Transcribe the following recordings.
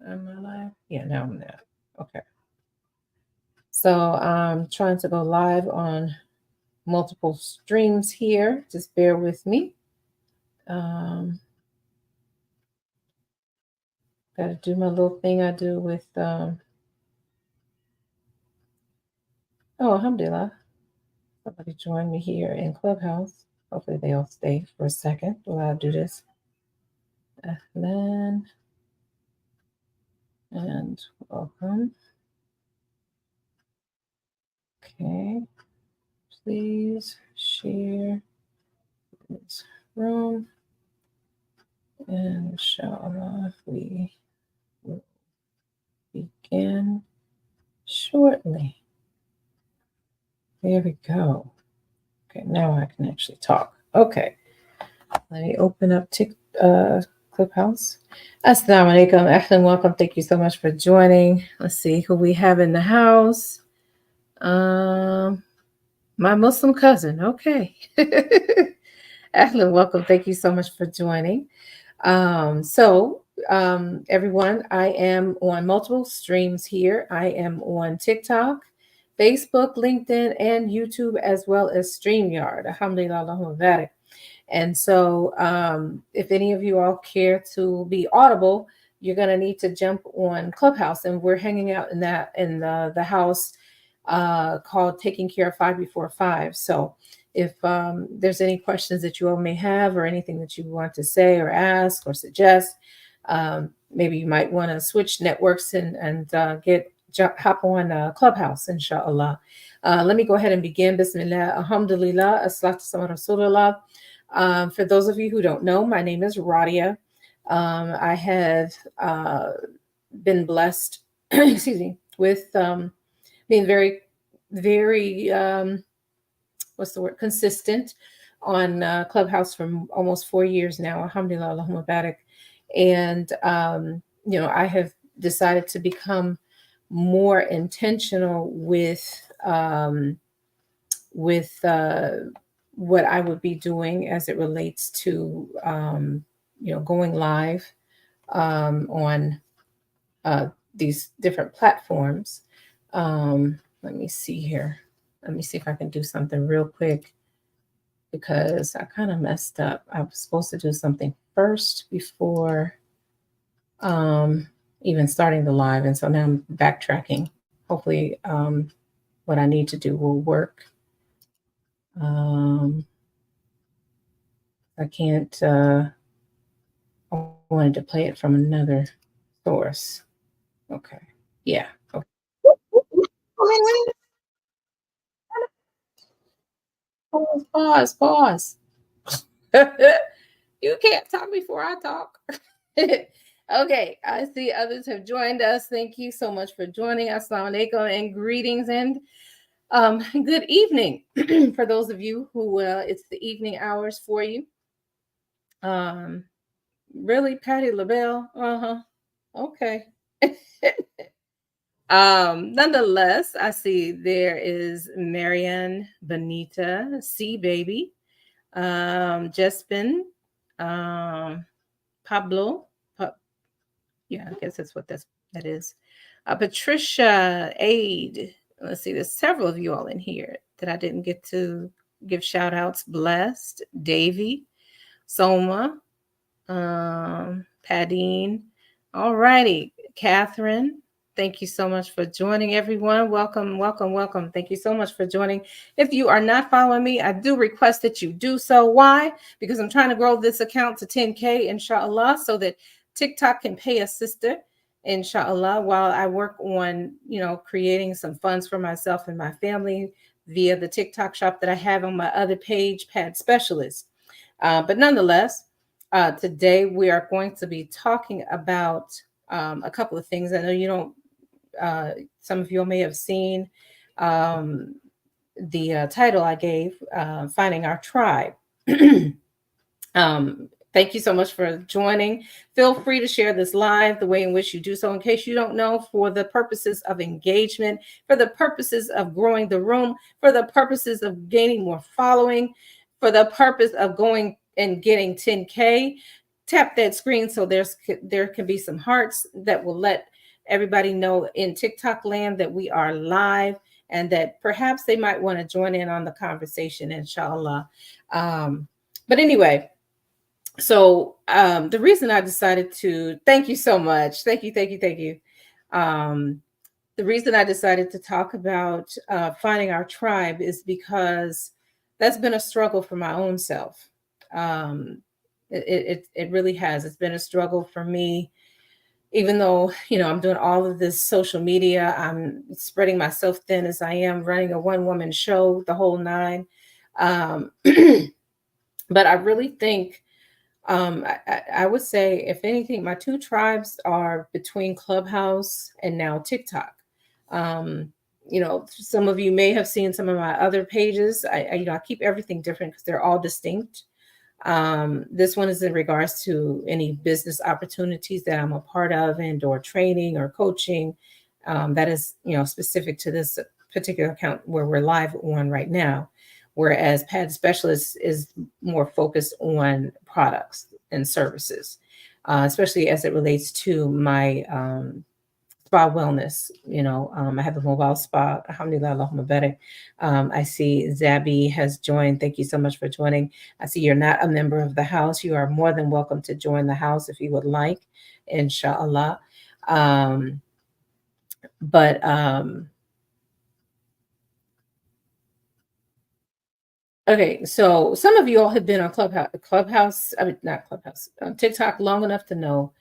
Am I live? Yeah, now I'm not. Okay. So I'm trying to go live on multiple streams here. Just bear with me. Um, Got to do my little thing I do with. Oh, alhamdulillah. Somebody join me here in Clubhouse. Hopefully they'll stay for a second while I do this. Then and welcome. Okay. Please share this room. And inshallah, we will begin shortly. There we go. Okay, now I can actually talk. Okay, let me open up Clubhouse. Assalamu alaikum, ahlan, welcome. Thank you so much for joining. Let's see who we have in the house. My Muslim cousin. Okay. Ahlan, welcome. Thank you so much for joining. Everyone, I am on multiple streams here. I am on TikTok, Facebook, LinkedIn, and YouTube, as well as StreamYard. Alhamdulillah, Allahumma barik. And so, if any of you all care to be audible, you're going to need to jump on Clubhouse, and we're hanging out in the house called Taking Care of Five Before Five. So, if there's any questions that you all may have or anything that you want to say or ask or suggest, maybe you might want to switch networks and hop on Clubhouse, inshallah. Let me go ahead and begin. Bismillah, alhamdulillah, as-salatu sama rasulullah. For those of you who don't know, my name is Radia. I have been blessed, excuse me, with being very, very consistent on Clubhouse for almost 4 years now. Alhamdulillah, Allahumma barik. And I have decided to become more intentional with what I would be doing as it relates to going live on these different platforms. Let me see here. Let me see if I can do something real quick, because I kind of messed up. I was supposed to do something first before even starting the live. And so now I'm backtracking. Hopefully what I need to do will work. I can't, I wanted to play it from another source. Okay. Yeah. Okay. Pause. You can't talk before I talk. Okay, I see others have joined us. Thank you so much for joining. Assalamu alaikum and greetings and good evening for those of you who it's the evening hours for you. Really, Patty LaBelle? Okay. Nonetheless, I see there is Marianne Benita, C Baby, Jespin, Pablo. Yeah, I guess that's what that is. Patricia, Aid. Let's see, there's several of you all in here that I didn't get to give shout outs. Blessed, Davy, Soma, Padine. All righty, Catherine. Thank you so much for joining, everyone. Welcome. Thank you so much for joining. If you are not following me, I do request that you do so. Why? Because I'm trying to grow this account to 10K, inshallah, so that TikTok can pay a sister, inshallah, while I work on, creating some funds for myself and my family via the TikTok shop that I have on my other page, Pad Specialist. But nonetheless, today we are going to be talking about a couple of things. I know you don't, some of you may have seen the title I gave, Finding Our Tribe. Thank you so much for joining. Feel free to share this live the way in which you do so. In case you don't know, for the purposes of engagement, for the purposes of growing the room, for the purposes of gaining more following, for the purpose of going and getting 10K, tap that screen so there can be some hearts that will let everybody know in TikTok land that we are live, and that perhaps they might want to join in on the conversation, inshallah. Um, but anyway, so the reason I decided to thank you so much, thank you. Um, the reason I decided to talk about finding our tribe is because that's been a struggle for my own self. Um, it really has. It's been a struggle for me, even though I'm doing all of this social media. I'm spreading myself thin as I am running a one woman show, the whole nine. Um, but I really think I would say, if anything, my two tribes are between Clubhouse and now TikTok. Um, some of you may have seen some of my other pages. I keep everything different because they're all distinct. This one is in regards to any business opportunities that I'm a part of, and or training or coaching. That is, specific to this particular account where we're live on right now. Whereas Pad Specialist is more focused on products and services, especially as it relates to my spa wellness. I have a mobile spa. Alhamdulillah, Allahumma barik. I see Zabi has joined. Thank you so much for joining. I see you're not a member of the house. You are more than welcome to join the house if you would like, inshallah. But Okay, so some of you all have been on Clubhouse. I mean, not Clubhouse, TikTok long enough to know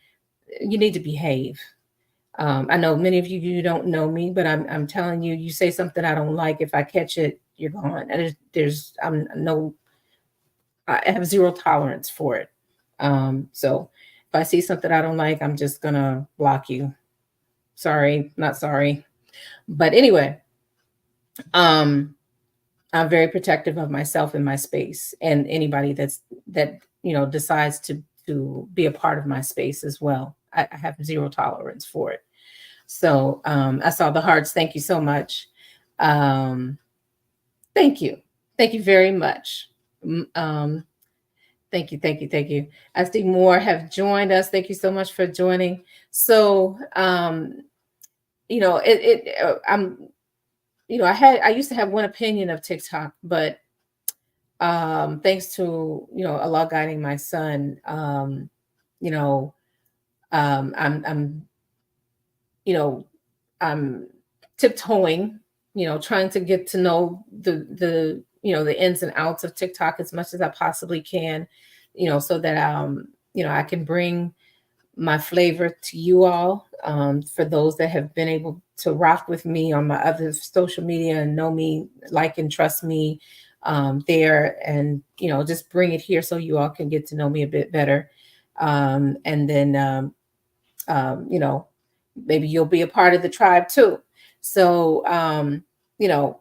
you need to behave. I know many of you don't know me, but I'm telling you, you say something I don't like, if I catch it, you're gone. And I have zero tolerance for it. So if I see something I don't like, I'm just gonna block you. Sorry, not sorry. But anyway, I'm very protective of myself and my space, and anybody that decides to be a part of my space as well. I have zero tolerance for it. So I saw the hearts. Thank you so much. Um, thank you. Thank you very much. Thank you, thank you, thank you. I see more have joined us. Thank you so much for joining. So I'm I used to have one opinion of TikTok, but thanks to Allah guiding my son, you know I'm you know I'm tiptoeing, trying to get to know the ins and outs of TikTok as much as I possibly can, so that I can bring my flavor to you all. For those that have been able to rock with me on my other social media and know me, like and trust me there, and just bring it here so you all can get to know me a bit better. And then you know maybe you'll be a part of the tribe too. So you know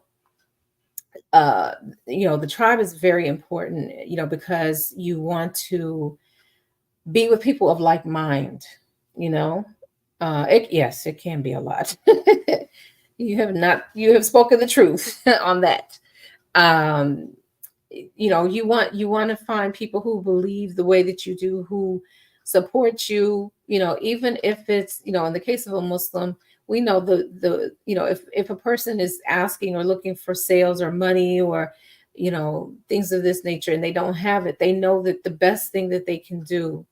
uh the tribe is very important, because you want to be with people of like mind. you know yes, it can be a lot. You have spoken the truth on that. um you want to find people who believe the way that you do, who support you, even if it's, in the case of a Muslim, we know if a person is asking or looking for sales or money, or things of this nature, and they don't have it, they know that the best thing that they can do,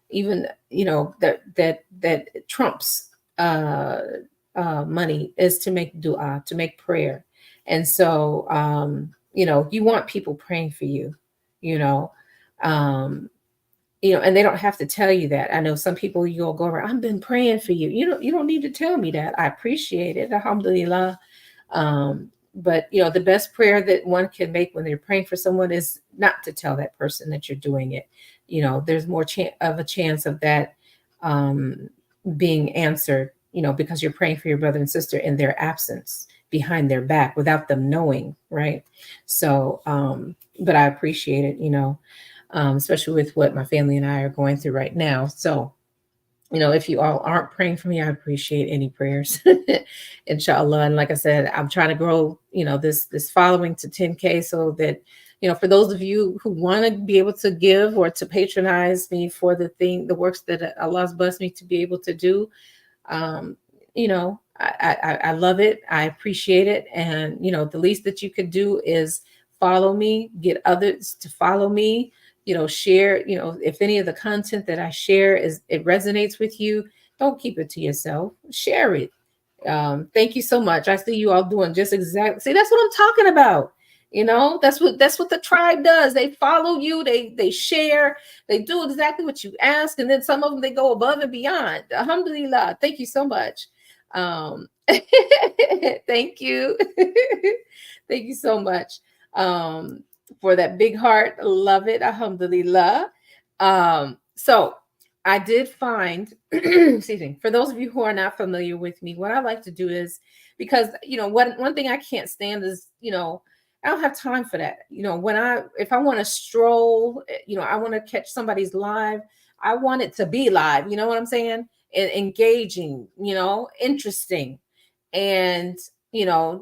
even that trumps money, is to make dua, to make prayer. And so you want people praying for you, you know um and they don't have to tell you that. I know some people, you'll go around, I've been praying for you. You don't need to tell me that. I appreciate it, alhamdulillah. But the best prayer that one can make when they're praying for someone is not to tell that person that you're doing it. There's more of a chance of that um being answered, because you're praying for your brother and sister in their absence, behind their back, without them knowing, right? So but I appreciate it, especially with what my family and I are going through right now. So if you all aren't praying for me, I appreciate any prayers. Inshallah. And like I said, I'm trying to grow, this following to 10K, so that For those of you who want to be able to give or to patronize me for the works that Allah's blessed me to be able to do, um, I love it. I appreciate it. And, the least that you could do is follow me, get others to follow me, share, if any of the content that I share it resonates with you, don't keep it to yourself, share it. Thank you so much. I see you all doing just exactly. See, that's what I'm talking about. That's what the tribe does. They follow you. They share. They do exactly what you ask, and then some of them they go above and beyond. Alhamdulillah. Thank you so much. Thank you. Thank you so much for that big heart. Love it. Alhamdulillah. So I did find, excuse me, for those of you who are not familiar with me, what I like to do is, because, one thing I can't stand is, I don't have time for that. If I want to stroll, I want to catch somebody's live, I want it to be live. You know what I'm saying? And engaging, interesting. And,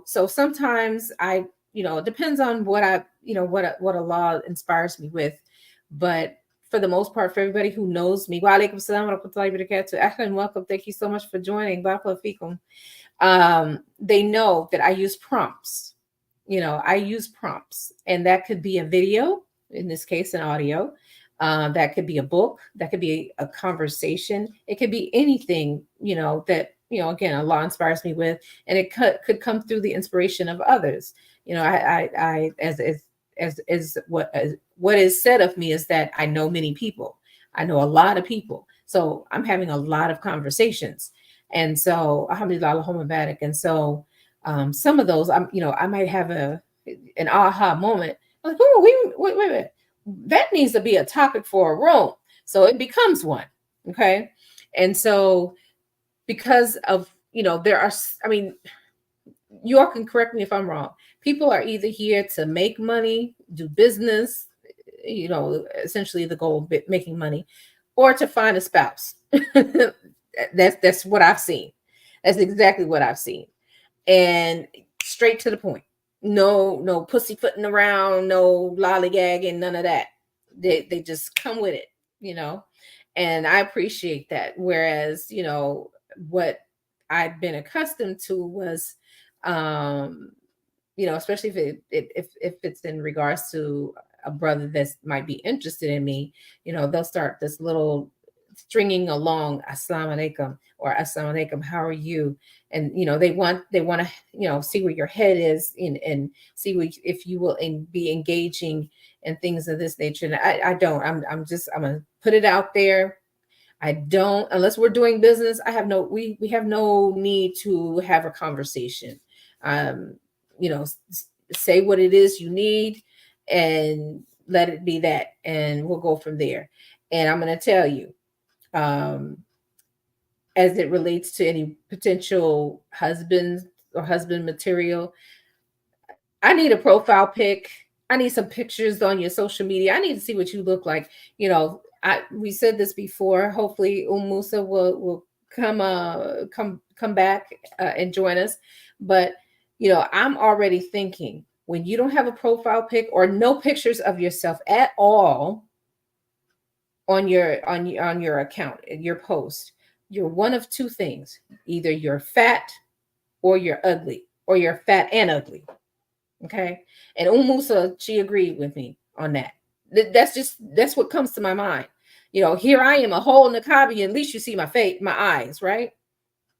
so sometimes it depends on what what Allah inspires me with. But for the most part, for everybody who knows me, wa alaikum salam wa rahmatullahi wa barakatuh. Ahlan, welcome. Thank you so much for joining. Barakallahu feekum. They know that I use prompts. I use prompts, and that could be a video, in this case, an audio. That could be a book. That could be a conversation. It could be anything, that, again, Allah inspires me with, and it could come through the inspiration of others. I as what is said of me is that I know many people. I know a lot of people. So I'm having a lot of conversations. And so, alhamdulillah, Allahumma barik. And so, some of those, I might have an aha moment. Like, oh, wait, that needs to be a topic for a room. So it becomes one. Okay. And so, because of, there are, you all can correct me if I'm wrong. People are either here to make money, do business, essentially the goal of making money, or to find a spouse. That's what I've seen. That's exactly what I've seen. And straight to the point. No pussyfooting around, no lollygagging, none of that. They just come with it. And I appreciate that. Whereas, what I've been accustomed to was, especially if it's in regards to a brother that might be interested in me, they'll start this little stringing along, assalamu alaikum, or assalamu alaikum, how are you? And they want to see where your head is, and see if you will be engaging and things of this nature. And I don't. I'm gonna put it out there. I don't, unless we're doing business. We have no need to have a conversation. Say what it is you need, and let it be that, and we'll go from there. And I'm going to tell you, as it relates to any potential husband or husband material, I need a profile pic. I need some pictures on your social media. I need to see what you look like. We said this before. Hopefully, Musa will come back and join us. But I'm already thinking, when you don't have a profile pic or no pictures of yourself at all on your account, your post, you're one of two things: either you're fat or you're ugly, or you're fat and ugly. Okay. And Musa, she agreed with me on that. That's what comes to my mind. Here I am, a whole niqabi, and at least you see my face, my eyes, right?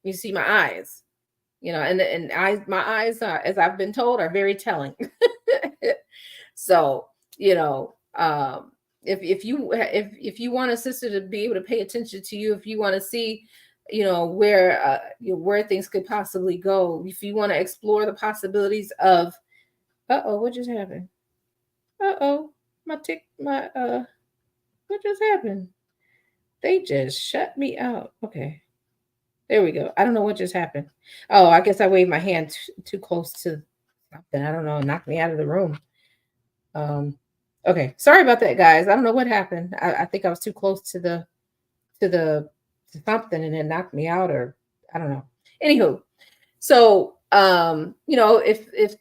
You see my eyes, and my eyes are, as I've been told, are very telling. So, if you want a sister to be able to pay attention to you, if you want to see, where things could possibly go, if you want to explore the possibilities of, what just happened? What just happened? They just shut me out. Okay. There we go. I don't know what just happened. Oh, I guess I waved my hand too close to something. I don't know. Knocked me out of the room. Okay. Sorry about that, guys. I don't know what happened. I think I was too close to something, and it knocked me out, or I don't know. Anywho, so if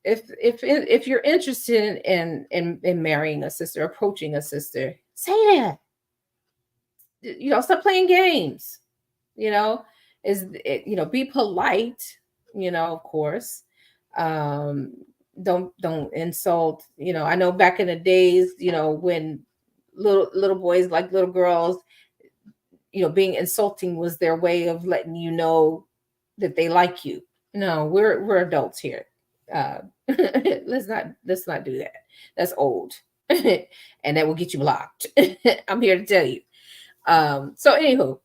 if you're interested in marrying a sister, approaching a sister, say that. Stop playing games. You know, be polite. Of course. Um, don't insult. I know back in the days, when little boys like little girls, being insulting was their way of letting you know that they like you. No, we're adults here. Uh, let's not do that. That's old, and that will get you blocked. I'm here to tell you. So anywho,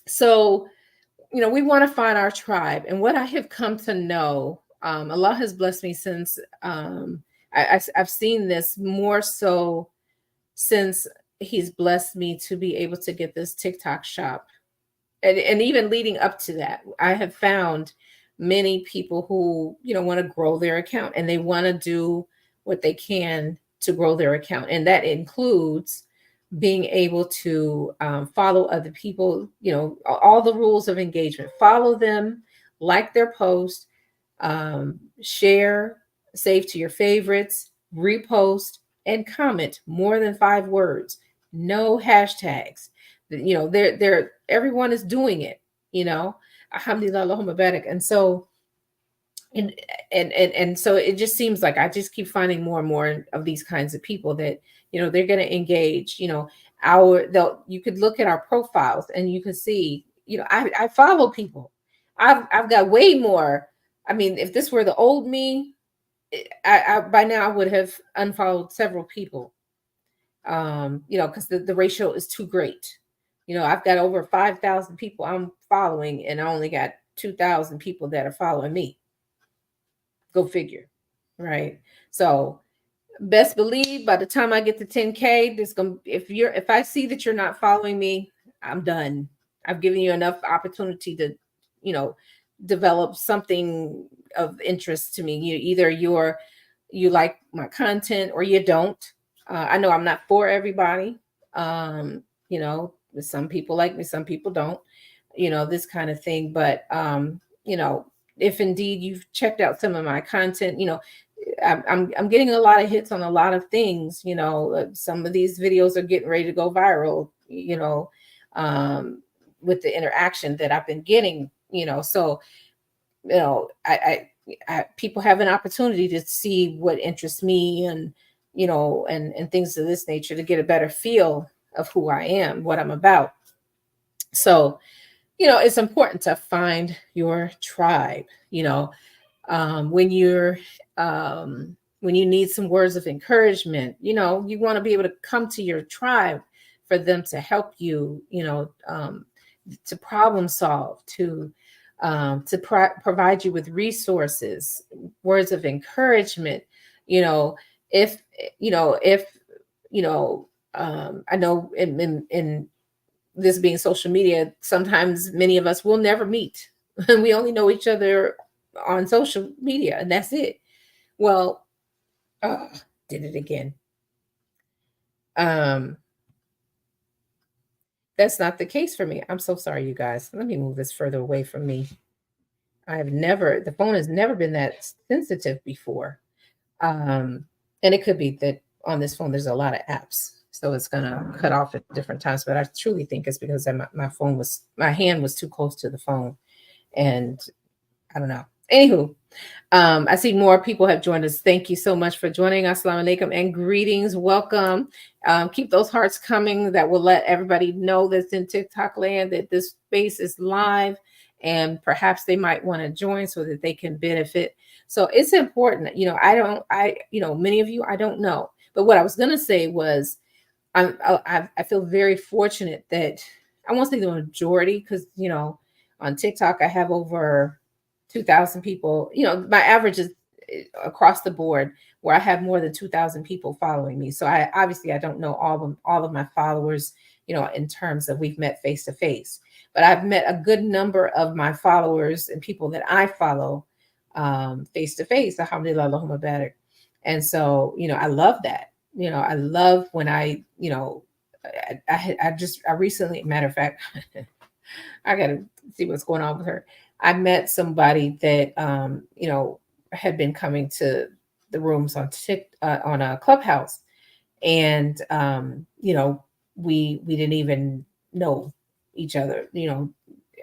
so we want to find our tribe, and what I have come to know, Allah has blessed me since I've seen this more so since He's blessed me to be able to get this TikTok shop, and even leading up to that, I have found many people who want to grow their account, and they want to do what they can to grow their account, and that includes being able to follow other people, all the rules of engagement, follow them, like their post, share, save to your favorites, repost, and comment more than 5 words. No hashtags. They're everyone is doing it. Alhamdulillah, Allahumma barak. And so and and so it just seems like I just keep finding more and more of these kinds of people that they're going to engage. You could look at our profiles and you can see, I follow people. I've got way more. I mean, if this were the old me, I by now I would have unfollowed several people. Because the ratio is too great. I've got over 5,000 people I'm following, and I only got 2,000 people that are following me. Go figure, right? So best believe by the time I get to 10K, if I see that you're not following me, I'm done. I've given you enough opportunity to, develop something of interest to me. You like my content or you don't. I know I'm not for everybody. You know, some people like me, some people don't. This kind of thing. But you know, if indeed you've checked out some of my content, I'm getting a lot of hits on a lot of things. Some of these videos are getting ready to go viral. With the interaction that I've been getting. So people have an opportunity to see what interests me, and and things of this nature, to get a better feel of who I am, what I'm about. So it's important to find your tribe. When you're when you need some words of encouragement, you want to be able to come to your tribe for them to help you, to problem solve, to provide you with resources, words of encouragement. If if I know in this being social media, sometimes many of us will never meet. We only know each other on social media, and that's it. Well, did it again. Um, that's not the case for me. I'm so sorry, you guys. Let me move this further away from me. The phone has never been that sensitive before. Um, and it could be that on this phone there's a lot of apps, so it's gonna cut off at different times. But I truly think it's because my hand was too close to the phone, and I don't know. Anywho, I see more people have joined us. Thank you so much for joining us. Assalamu alaikum and greetings. Welcome. Keep those hearts coming. That will let everybody know that's in TikTok land that this space is live, and perhaps they might want to join so that they can benefit. So it's important. Many of you I don't know. But what I was going to say was I feel very fortunate that I won't say the majority, because on TikTok I have over 2,000 people. My average is across the board where I have more than 2,000 people following me. So I don't know all of my followers, in terms of we've met face to face, but I've met a good number of my followers and people that I follow face to face. Alhamdulillah, Allahumma barik. And so, I love that. I love when I recently, matter of fact, I got to see what's going on with her. I met somebody that, had been coming to the rooms on on a Clubhouse, and we didn't even know each other,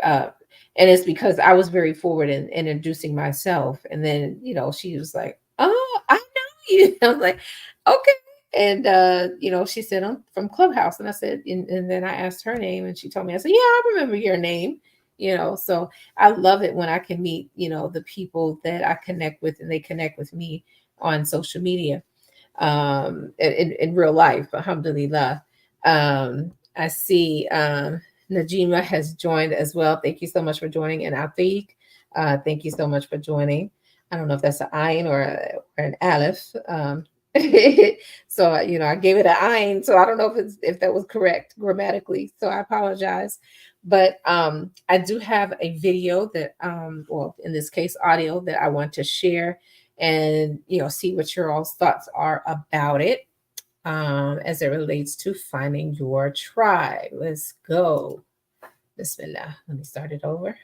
uh, and it's because I was very forward in introducing myself, and then she was like, "Oh, I know you." I was like, "Okay." And she said, "I'm from Clubhouse," and I said, and then I asked her name, and she told me. I said, "Yeah, I remember your name." So I love it when I can meet the people that I connect with, and they connect with me on social media, in real life. Alhamdulillah. I see Najima has joined as well. Thank you so much for joining. And Atiq, thank you so much for joining. I don't know if that's an ayin or an aleph. So I gave it an ayin, so I don't know if that was correct grammatically. So I apologize. But I do have a video that, well, in this case, audio that I want to share, and see what your all's thoughts are about it, as it relates to finding your tribe. Let's go. Bismillah. Let me start it over.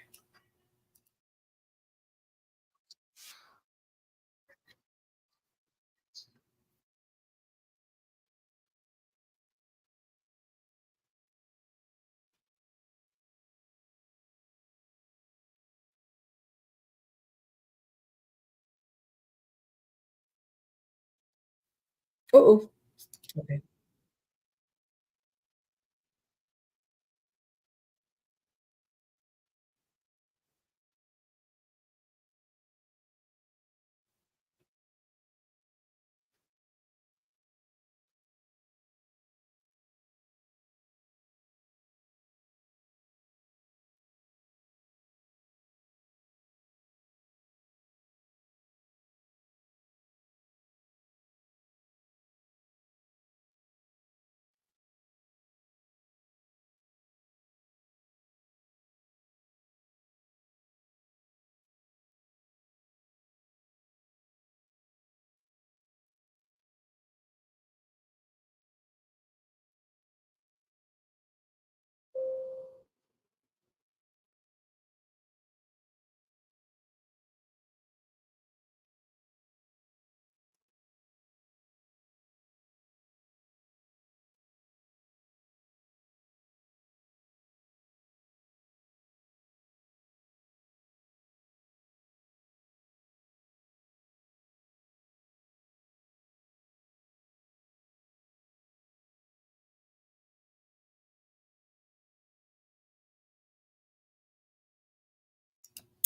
Oh, okay.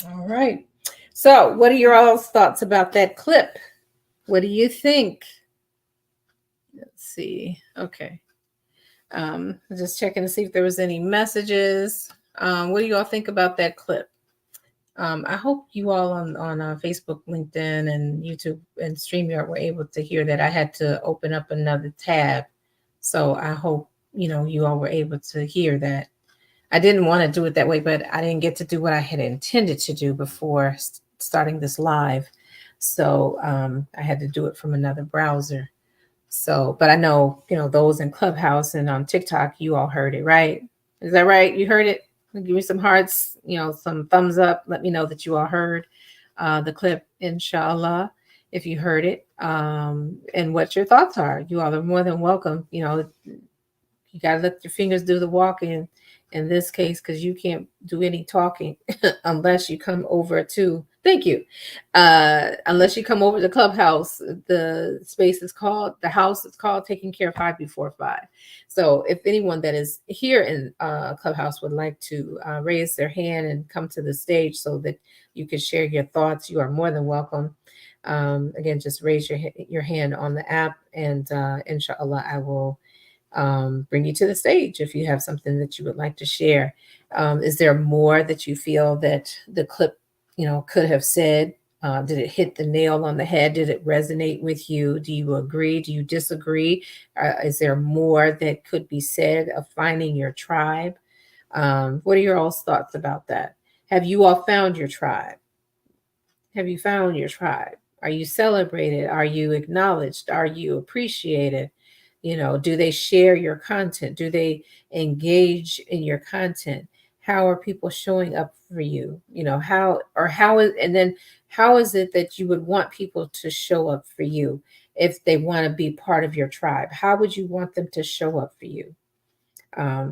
All right. So, what are your all's thoughts about that clip? What do you think? Let's see. Okay. Just checking to see if there was any messages. What do you all think about that clip? I hope you all on Facebook, LinkedIn, and YouTube and StreamYard were able to hear that. I had to open up another tab, so I hope you all were able to hear that. I didn't want to do it that way, but I didn't get to do what I had intended to do before starting this live, so I had to do it from another browser. So, but I know, those in Clubhouse and on TikTok, you all heard it, right? Is that right? You heard it? Give me some hearts, some thumbs up. Let me know that you all heard the clip, inshallah, if you heard it, and what your thoughts are. You all are more than welcome. You got to let your fingers do the walking in this case, because you can't do any talking unless you come over to, thank you, unless you come over to Clubhouse. The space is called, the house is called Taking Care of Five Before Five. So if anyone that is here in Clubhouse would like to raise their hand and come to the stage so that you can share your thoughts, you are more than welcome. Again, just raise your hand on the app, and inshallah, I will bring you to the stage if you have something that you would like to share. Is there more that you feel that the clip, could have said? Did it hit the nail on the head? Did it resonate with you? Do you agree? Do you disagree? Is there more that could be said of finding your tribe? What are your all's thoughts about that? Have you all found your tribe? Have you found your tribe? Are you celebrated? Are you acknowledged? Are you appreciated? Do they share your content? Do they engage in your content? how are people showing up for you? How is, and then how is it that you would want people to show up for you if they want to be part of your tribe? How would you want them to show up for you?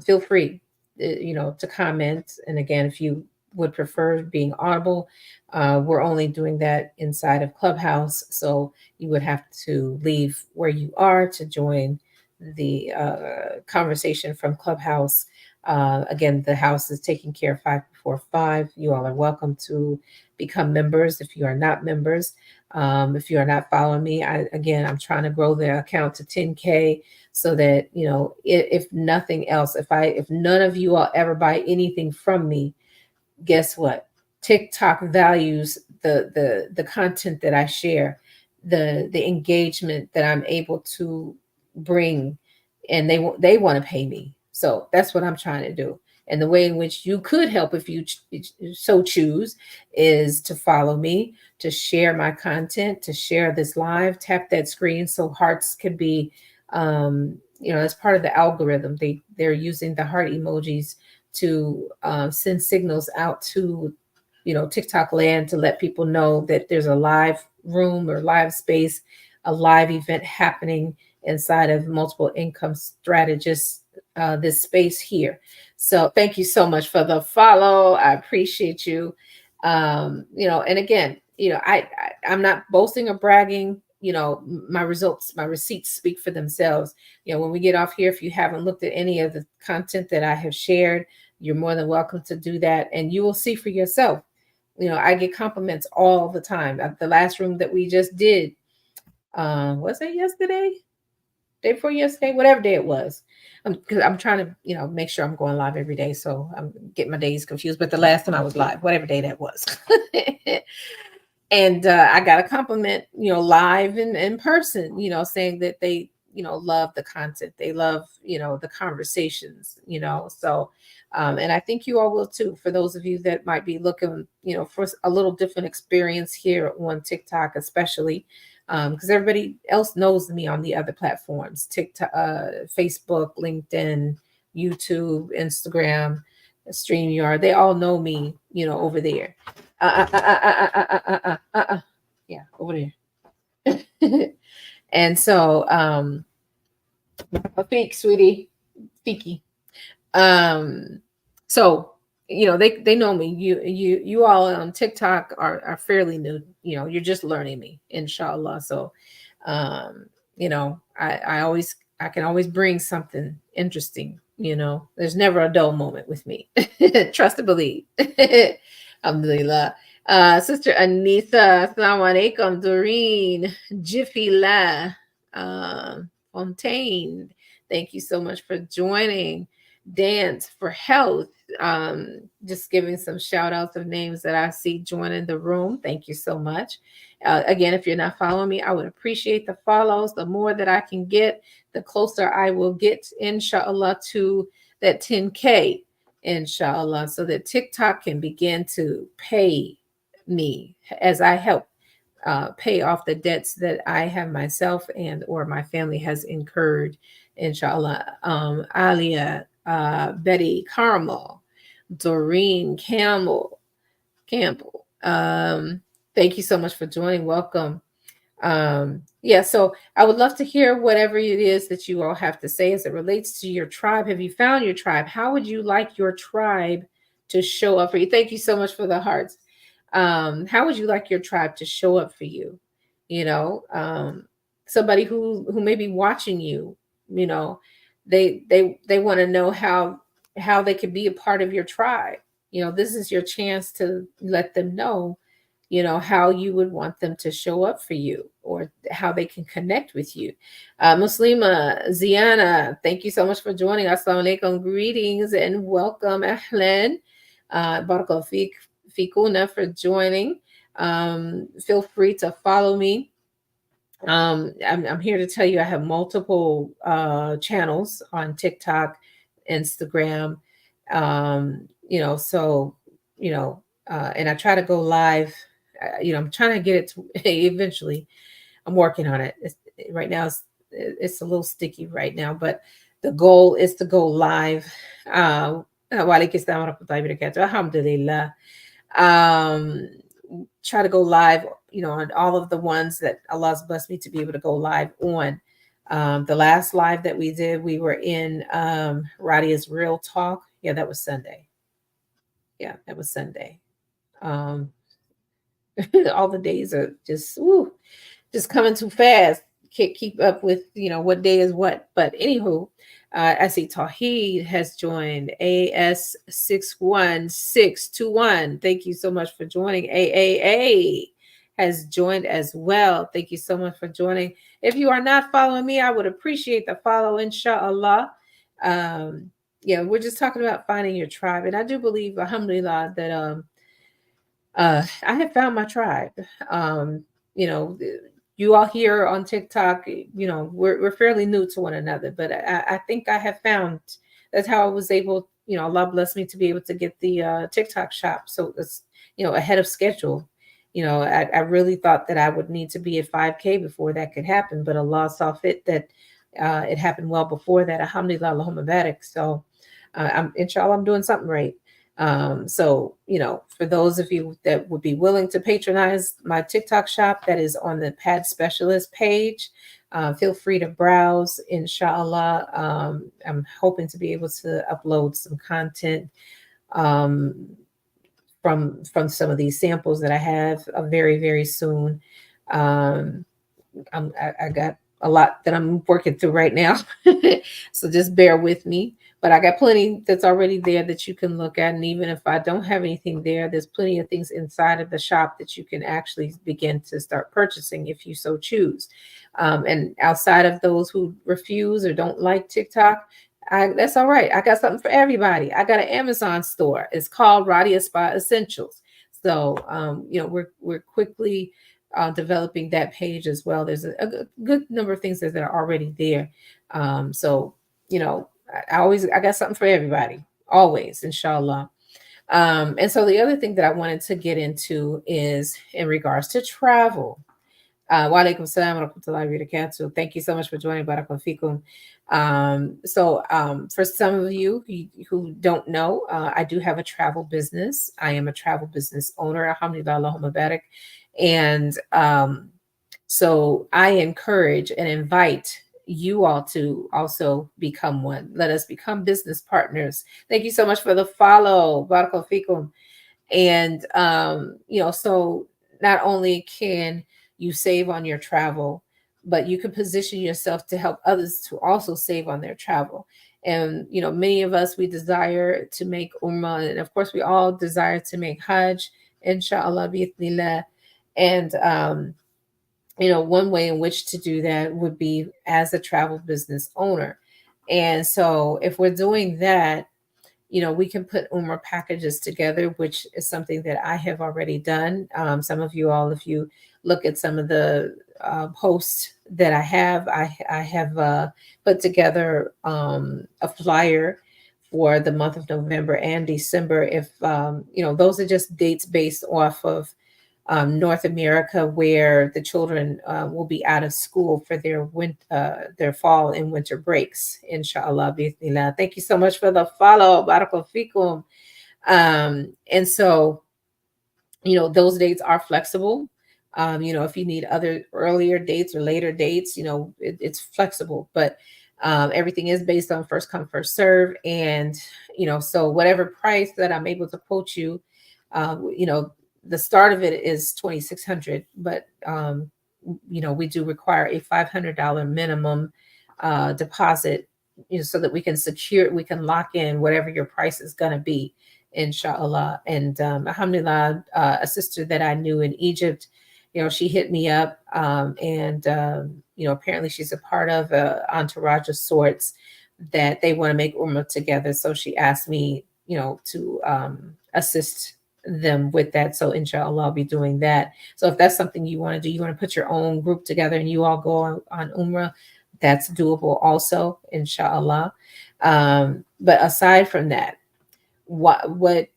Feel free, to comment. And again, if you would prefer being audible, we're only doing that inside of Clubhouse. So you would have to leave where you are to join the conversation from Clubhouse. Again, the house is taking care of 545. You all are welcome to become members if you are not members. If you are not following me, I'm trying to grow the account to 10K so that if nothing else, if none of you all ever buy anything from me, guess what? TikTok values the content that I share, the engagement that I'm able to bring, and they want to pay me. So that's what I'm trying to do. And the way in which you could help, if you so choose, is to follow me, to share my content, to share this live. Tap that screen so hearts could be, as part of the algorithm. They're using the heart emojis to send signals out to TikTok land to let people know that there's a live room or live space, a live event happening inside of multiple income strategists, this space here. So thank you so much for the follow. I appreciate you. And again, I'm not boasting or bragging. My results, my receipts speak for themselves. When we get off here, if you haven't looked at any of the content that I have shared, you're more than welcome to do that, and you will see for yourself. I get compliments all the time. At the last room that we just did, was it yesterday? Day before yesterday, whatever day it was. Because I'm trying to, make sure I'm going live every day, so I'm getting my days confused. But the last time I was live, whatever day that was, and I got a compliment, live and in person, saying that they, love the content, they love, the conversations, so. And I think you all will too, for those of you that might be looking, for a little different experience here on TikTok, especially because everybody else knows me on the other platforms: TikTok, Facebook, LinkedIn, YouTube, Instagram, StreamYard. They all know me, over there. Yeah, over there. And so, peek, sweetie, peeky. So they know me. You all on TikTok are fairly new. You're just learning me, inshallah. So I can always bring something interesting. There's never a dull moment with me. Trust and believe. Alhamdulillah. Sister Anissa, Assalamu alaikum. Doreen, Jiffy La, Fontaine, thank you so much for joining. Dance for Health. Just giving some shout outs of names that I see joining the room. Thank you so much. Again, if you're not following me, I would appreciate the follows. The more that I can get, the closer I will get, inshallah, to that 10K, inshallah, so that TikTok can begin to pay me as I help pay off the debts that I have myself and or my family has incurred, inshallah. Alia, Betty Carmel, Doreen Campbell. Thank you so much for joining. Welcome. Yeah, so I would love to hear whatever it is that you all have to say as it relates to your tribe. Have you found your tribe? How would you like your tribe to show up for you? Thank you so much for the hearts. How would you like your tribe to show up for you? Somebody who may be watching you, you know, they want to know how they could be a part of your tribe. This is your chance to let them know, how you would want them to show up for you or how they can connect with you. Muslima Ziana, thank you so much for joining us. Assalamu alaikum, greetings and welcome. Ahlan. Barakallahu Fikuna for joining. Feel free to follow me. I'm here to tell you I have multiple channels on TikTok, Instagram, and I try to go live. I'm trying to get it to eventually. I'm working on it. Right now, it's a little sticky right now, but the goal is to go live Walaikum salam wa rahmatullahi wa barakatuh. Alhamdulillah. Um, try to go live, on all of the ones that Allah's blessed me to be able to go live on. The last live that we did, we were in Radia's Real Talk. Yeah, that was Sunday. Yeah, that was Sunday. Um, all the days are just coming too fast. Can't keep up with what day is what. But anywho, I see Tawheed has joined AS61621. Thank you so much for joining. AAA has joined as well. Thank you so much for joining. If you are not following me, I would appreciate the follow, inshallah. Um, yeah, we're just talking about finding your tribe, and I do believe, alhamdulillah, that I have found my tribe. Um, you know, you all here on TikTok, we're fairly new to one another, but I think I have found that's how I was able, Allah blessed me to be able to get the TikTok shop. So it's, ahead of schedule. I really thought that I would need to be at 5K before that could happen, but Allah saw fit that it happened well before that. Alhamdulillah, Allahumma barak. So inshallah, I'm doing something right. So, for those of you that would be willing to patronize my TikTok shop, that is on the Pad Specialist page. Feel free to browse, inshallah. I'm hoping to be able to upload some content um, from some of these samples that I have very, very soon. Um, I got a lot that I'm working through right now. So just bear with me. But I got plenty that's already there that you can look at. And even if I don't have anything there, there's plenty of things inside of the shop that you can actually begin to start purchasing if you so choose. And outside of those who refuse or don't like TikTok, that's all right. I got something for everybody. I got an Amazon store. It's called Radia Spa Essentials. So, we're quickly developing that page as well. There's a good number of things that are already there. So, I got something for everybody, always, inshallah. And so the other thing that I wanted to get into is in regards to travel. Wa alaikum salam wa rahmatullahi wa barakatuh. Thank you so much for joining. Barakallahu fikum. For some of you who don't know, I do have a travel business. I am a travel business owner. Alhamdulillah, Allahumma barak. And so I encourage and invite you all to also become one. Let us become business partners. Thank you so much for the follow. Barakallahu fikum. And so not only can you save on your travel, but you can position yourself to help others to also save on their travel. And many of us, we desire to make Umrah, and of course we all desire to make Hajj, inshallah bi'ithnillah. And one way in which to do that would be as a travel business owner. And so if we're doing that, we can put Umrah packages together, which is something that I have already done. Some of you all, if you look at some of the posts that I have put together a flyer for the month of November and December. If those are just dates based off of North America, where the children will be out of school for their fall and winter breaks, inshallah. Bismillah. Thank you so much for the follow. Barakallahu fikum. And so, those dates are flexible. If you need other earlier dates or later dates, it's flexible, but everything is based on first come, first serve. And, so whatever price that I'm able to quote you, the start of it is 2,600, but we do require a $500 minimum deposit, so that we can lock in whatever your price is going to be, inshallah. And alhamdulillah, a sister that I knew in Egypt, she hit me up, and apparently she's a part of a entourage of sorts that they want to make Umrah together. So she asked me, to assist them with that. So inshallah, I'll be doing that. So if that's something you want to do, you want to put your own group together and you all go on Umrah, that's doable also, inshallah. But aside from that, what I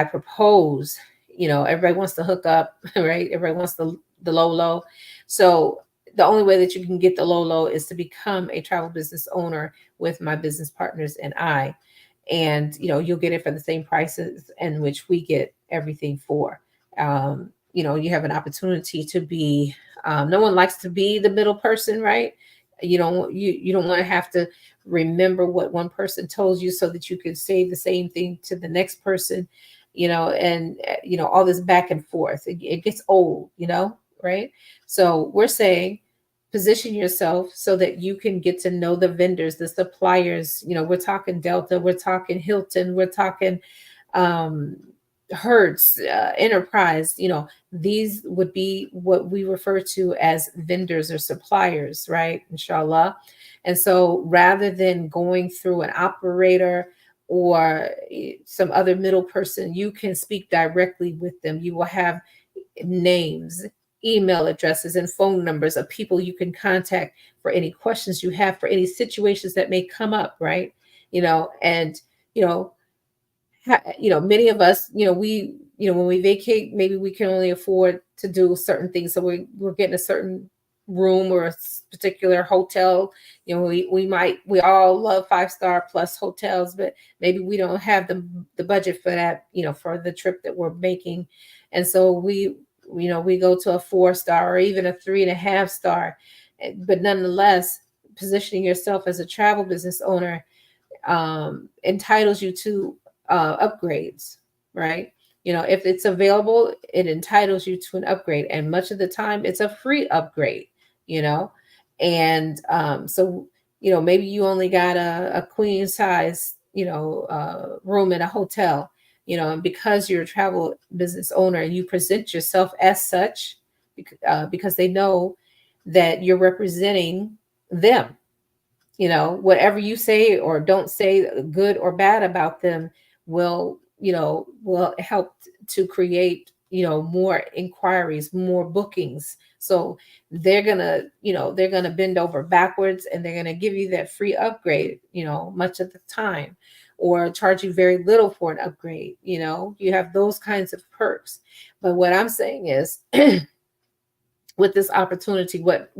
propose, everybody wants to hook up, right? Everybody wants the low. So the only way that you can get the low is to become a travel business owner with my business partners and I. and you'll get it for the same prices in which we get everything for. You have an opportunity to be. No one likes to be the middle person, right? You don't want to have to remember what one person told you so that you could say the same thing to the next person, and all this back and forth. It gets old, right? So we're saying position yourself so that you can get to know the vendors, the suppliers. We're talking Delta, we're talking Hilton, we're talking um, Hertz, Enterprise. These would be what we refer to as vendors or suppliers, right? Inshallah. And so rather than going through an operator or some other middle person, you can speak directly with them. You will have names, email addresses, and phone numbers of people you can contact for any questions you have, for any situations that may come up, right? And you know many of us, when we vacate, maybe we can only afford to do certain things. So we're getting a certain room or a particular hotel. We all love 5-star plus hotels, but maybe we don't have the budget for that, for the trip that we're making. And so we go to a 4-star or even a 3.5-star. But nonetheless, positioning yourself as a travel business owner entitles you to upgrades, right? If it's available, it entitles you to an upgrade, and much of the time, it's a free upgrade. You know, and so maybe you only got a queen size room in a hotel. And because you're a travel business owner, you present yourself as such because they know that you're representing them. Whatever you say or don't say, good or bad about them, will help to create more inquiries, more bookings. So they're gonna bend over backwards, and they're gonna give you that free upgrade much of the time, or charge you very little for an upgrade. You have those kinds of perks. But what I'm saying is, with this opportunity, what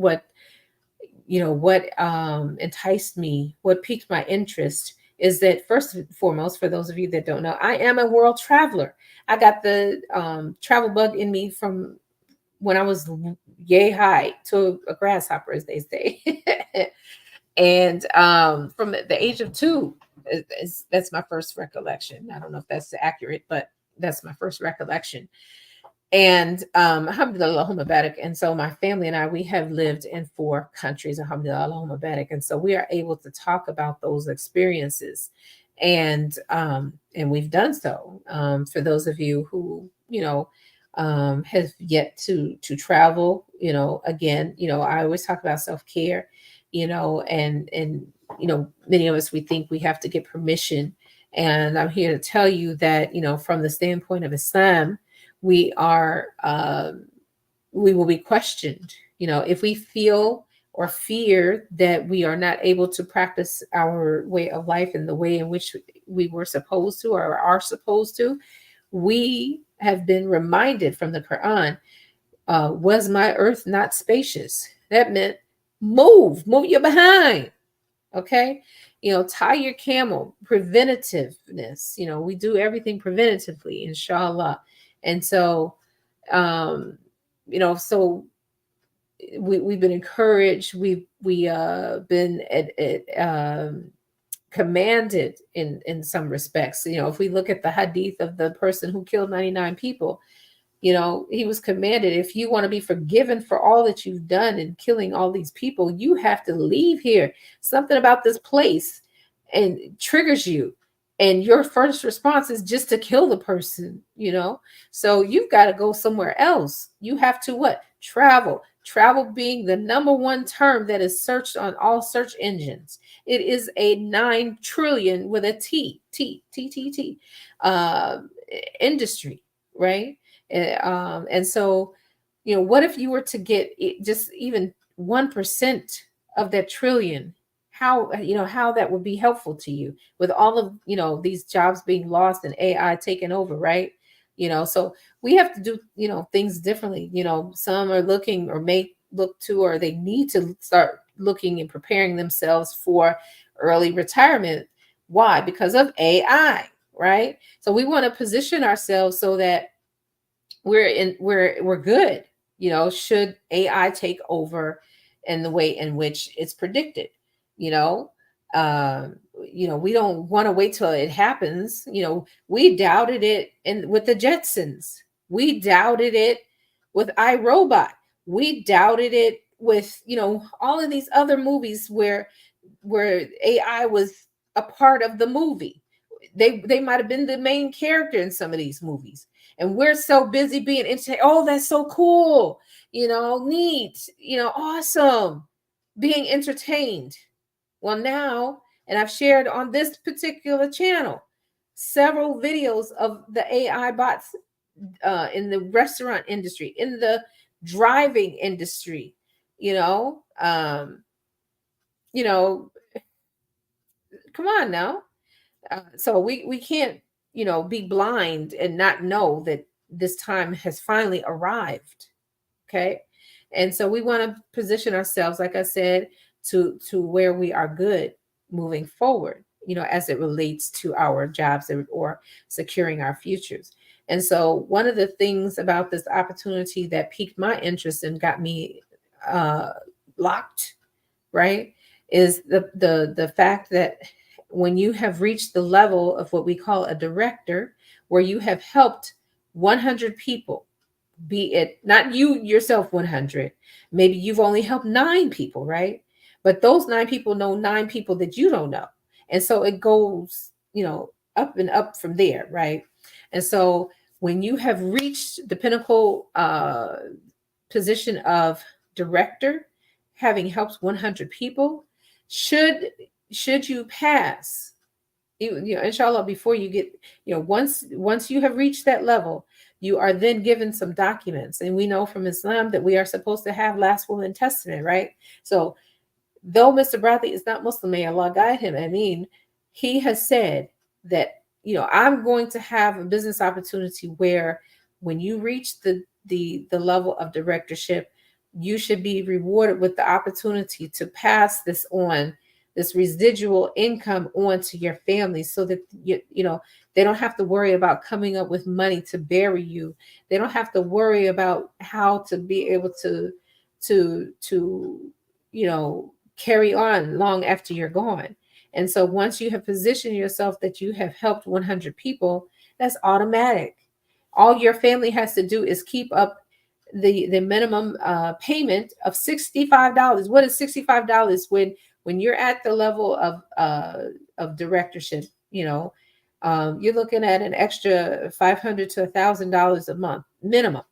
enticed me, what piqued my interest, is that first and foremost, for those of you that don't know, I am a world traveler. I got the travel bug in me from when I was yay high to a grasshopper, as they say. And from the age of 2, that's my first recollection. I don't know if that's accurate, but that's my first recollection. And alhamdulillah, Allahumma barak. And so my family and I, we have lived in 4 countries, alhamdulillah, Allahumma barak. And so we are able to talk about those experiences. And we've done so. For those of you who, have yet to travel, again, I always talk about self-care, and many of us, we think we have to get permission. And I'm here to tell you that, from the standpoint of Islam, we are we will be questioned if we feel or fear that we are not able to practice our way of life in the way in which we were supposed to or are supposed to. We have been reminded from the Quran, was my earth not spacious? That meant move your behind. Okay. Tie your camel, preventativeness. We do everything preventatively, inshallah. And so, so we've been encouraged. We been commanded in some respects. If we look at the hadith of the person who killed 99 people, he was commanded, if you want to be forgiven for all that you've done in killing all these people, you have to leave here. Something about this place and triggers you. And your first response is just to kill the person. So you've got to go somewhere else. You have to what? Travel being the number one term that is searched on all search engines. It is a 9 trillion with a T industry, right? And so, what if you were to get just even 1% of that trillion? How that would be helpful to you with all of these jobs being lost and AI taking over, right? So we have to do things differently. Some are looking or may look to, or they need to start looking and preparing themselves for early retirement. Why? Because of AI, right? So we want to position ourselves so that we're good, should AI take over in the way in which it's predicted, you know. Um, we don't want to wait till it happens. We doubted it with the Jetsons. We doubted it with iRobot. We doubted it with, all of these other movies where AI was a part of the movie. They might have been the main character in some of these movies, and we're so busy being entertained. Oh, that's so cool, neat, awesome, being entertained. Well, now, and I've shared on this particular channel several videos of the AI bots in the restaurant industry, in the driving industry, you know, um, you know, come on now. So we can't, be blind and not know that this time has finally arrived. Okay. And so we want to position ourselves, like I said, to where we are good moving forward, as it relates to our jobs or securing our futures. And so one of the things about this opportunity that piqued my interest and got me uh, locked, right, is the fact that when you have reached the level of what we call a director, where you have helped 100 people, be it not you yourself 100, maybe you've only helped 9 people, right? But those 9 people know 9 people that you don't know. And so it goes, up and up from there, right? And so when you have reached the pinnacle position of director, having helped 100 people, should should you pass, inshallah, before you get, once you have reached that level, you are then given some documents. And we know from Islam that we are supposed to have last will and testament, right? So though Mr. Bradley is not Muslim, may Allah guide him, I mean, he has said that, I'm going to have a business opportunity where when you reach the level of directorship, you should be rewarded with the opportunity to pass this residual income on to your family, so that they don't have to worry about coming up with money to bury you. They don't have to worry about how to be able to carry on long after you're gone. And so once you have positioned yourself that you have helped 100 people, that's automatic. All your family has to do is keep up the minimum payment of $65. What is $65 when you're at the level of directorship? You're looking at an extra $500 to $1,000 a month minimum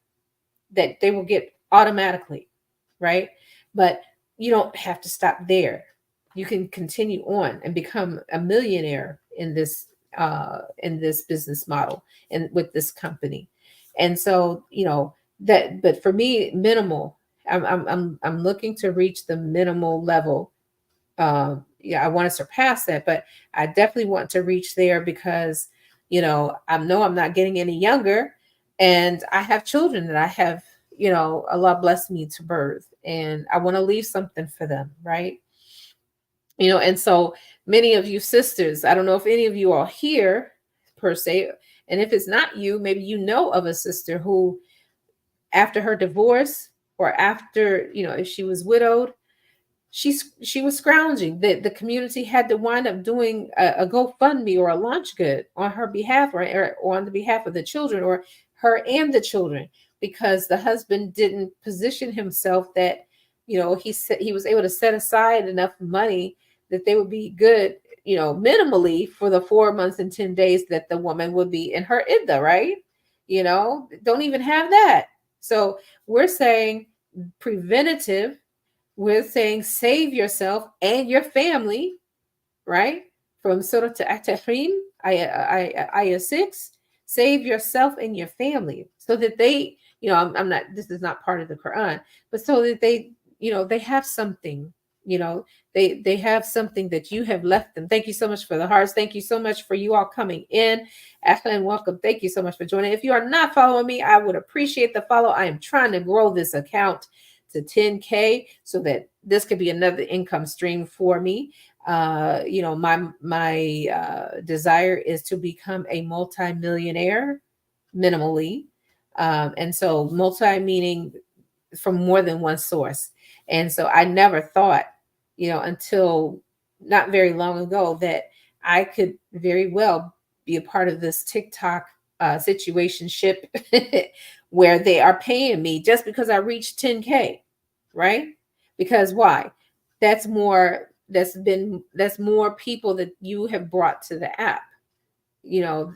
that they will get automatically, right? But you don't have to stop there. You can continue on and become a millionaire in this business model and with this company. And so, that, but for me, minimal. I'm looking to reach the minimal level. Yeah, I want to surpass that, but I definitely want to reach there because, I know I'm not getting any younger, and I have children that I have, Allah blessed me to birth, and I want to leave something for them, right? And so many of you sisters, I don't know if any of you are here per se, and if it's not you, maybe you know of a sister who, after her divorce, or after, if she was widowed, she was scrounging. The community had to wind up doing a GoFundMe or a launch good on her behalf, or on the behalf of the children, or her and the children, because the husband didn't position himself that, he said he was able to set aside enough money that they would be good, minimally for the 4 months and 10 days that the woman would be in her idda, right? Don't even have that. So we're saying preventative. We're saying save yourself and your family, right? From Surah to At-Tahrim, ayah 6. Save yourself and your family so that they, I'm not, this is not part of the Quran, but so that they have something, you know, they have something that you have left them. Thank you so much for the hearts. Thank you so much for you all coming in. Ahlan, welcome. Thank you so much for joining. If you are not following me, I would appreciate the follow. I am trying to grow this account to 10K so that this could be another income stream for me. My desire is to become a multimillionaire minimally. And so multi meaning from more than one source. And so I never thought, until not very long ago, that I could very well be a part of this TikTok situationship where they are paying me just because I reached 10K, right? Because why? That's more people that you have brought to the app. You know,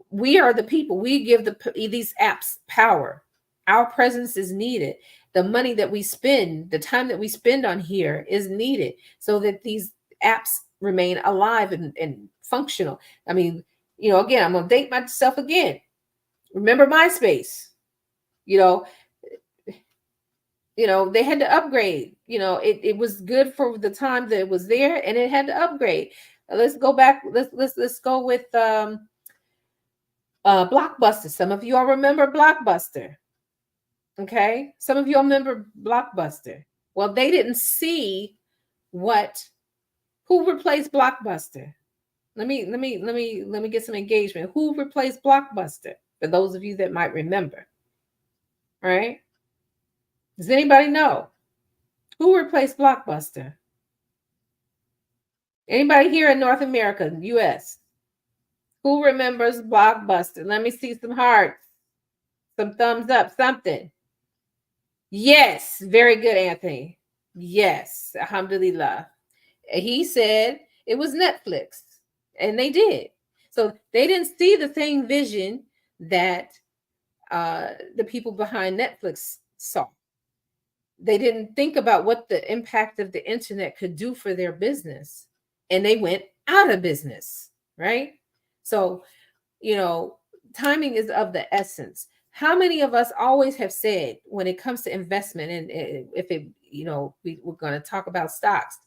we are the people. We give these apps power. Our presence is needed. The money that we spend, the time that we spend on here is needed so that these apps remain alive and functional. I mean, again, I'm gonna date myself again. Remember MySpace? You know, they had to upgrade. It was good for the time that it was there, and it had to upgrade. Let's go back. Let's go with Blockbuster. Some of you all remember Blockbuster. Okay, some of you all remember Blockbuster. Well, they didn't see what who replaced Blockbuster. Let me get some engagement. Who replaced Blockbuster? For those of you that might remember, right? Does anybody know who replaced Blockbuster? Anybody here in North America, US? Who remembers Blockbuster? Let me see some hearts, some thumbs up, something. Yes, very good, Anthony. Yes, alhamdulillah. He said it was Netflix, and they did. So they didn't see the same vision that the people behind Netflix saw. They didn't think about what the impact of the internet could do for their business, and they went out of business, right? So, you know, timing is of the essence. How many of us always have said when it comes to investment, and if it, we're going to talk about stocks,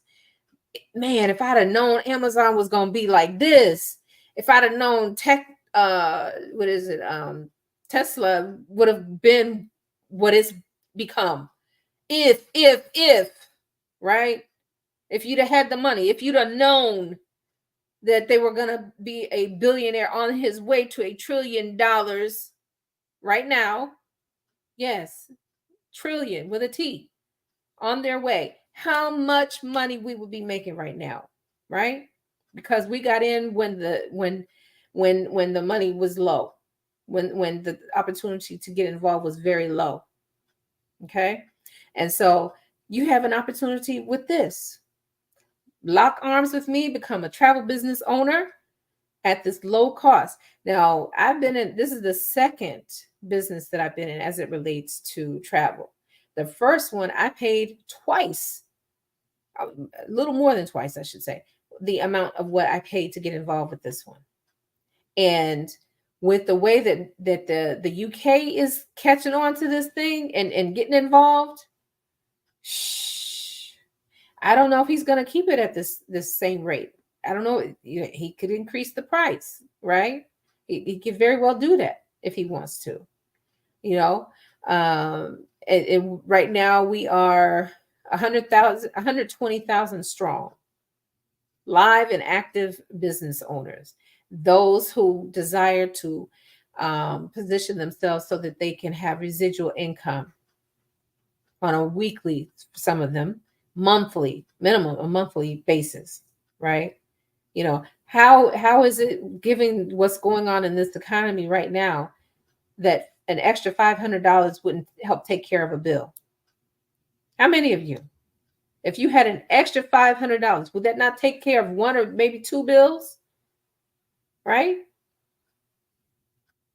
man, if I'd have known Amazon was going to be like this, if I'd have known what is it? Tesla would have been what it's become. If, right? If you'd have had the money, if you'd have known that they were going to be a billionaire on his way to $1 trillion right now. Yes, trillion with a T, on their way. How much money we would be making right now, right? Because we got in when the money was low, when the opportunity to get involved was very low. Okay? And so you have an opportunity with this. Lock arms with me, become a travel business owner at this low cost. Now, this is the second business that I've been in as it relates to travel. The first one, I paid twice, a little more than twice, I should say, the amount of what I paid to get involved with this one. And with the way that the UK is catching on to this thing and getting involved, I don't know if he's going to keep it at this same rate. I don't know. He could increase the price, right? He could very well do that if he wants to. Right now we are 120,000 strong, live and active business owners. Those who desire to position themselves so that they can have residual income on a weekly, some of them monthly, minimum a monthly basis, right? How is it, given what's going on in this economy right now, that an extra $500 wouldn't help take care of a bill? How many of you, if you had an extra $500, would that not take care of one or maybe two bills? Right?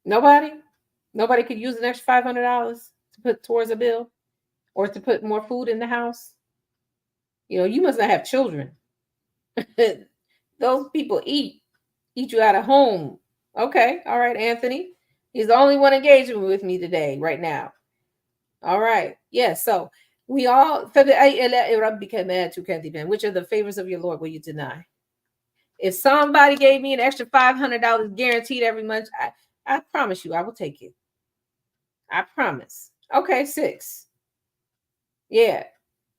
Nobody could use an extra $500 to put towards a bill or to put more food in the house. You must not have children. Those people eat you out of home. Okay, all right, Anthony. He's the only one engaging with me today, right now. All right, yes. So we all, which of the favors of your Lord will you deny? If somebody gave me an extra $500 guaranteed every month, I promise you, I will take it. I promise. Okay, 6. Yeah.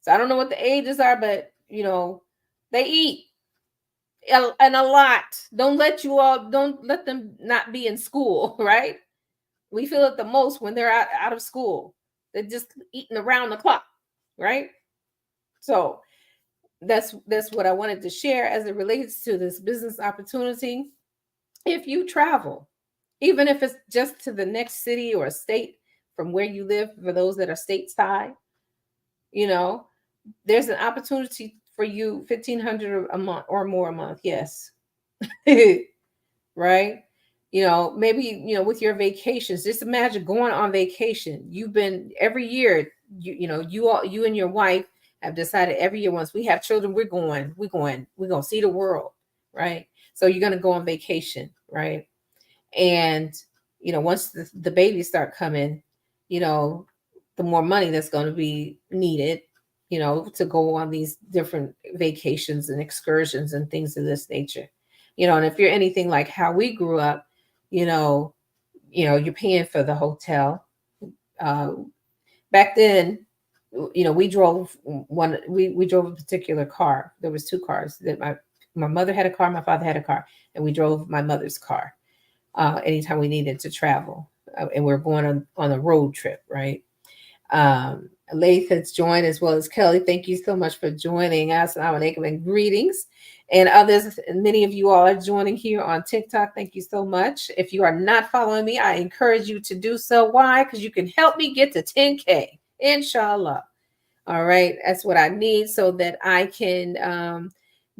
So I don't know what the ages are, but they eat. and a lot. Don't let them not be in school, right? We feel it the most when they're out of school. They're just eating around the clock, right? So that's what I wanted to share as it relates to this business opportunity. If you travel, even if it's just to the next city or state from where you live, for those that are stateside, you know, there's an opportunity for you 1,500 a month or more a month. Yes. Right? Maybe, with your vacations, just imagine going on vacation. You've been every year, you and your wife have decided every year once we have children, we're going to see the world, right? So you're going to go on vacation, right? And, once the babies start coming, you know, the more money that's going to be needed, to go on these different vacations and excursions and things of this nature. And if you're anything like how we grew up, you know, you're paying for the hotel. Uh, Back then, we drove we drove a particular car. There was two cars that my mother had a car, my father had a car, and we drove my mother's car anytime we needed to travel. And we're going on a road trip, right? Laith has joined as well as Kelly. Thank you so much for joining us. And greetings. And others, many of you all are joining here on TikTok. Thank you so much. If you are not following me, I encourage you to do so. Why? Because you can help me get to 10K, inshallah. All right. That's what I need so that I can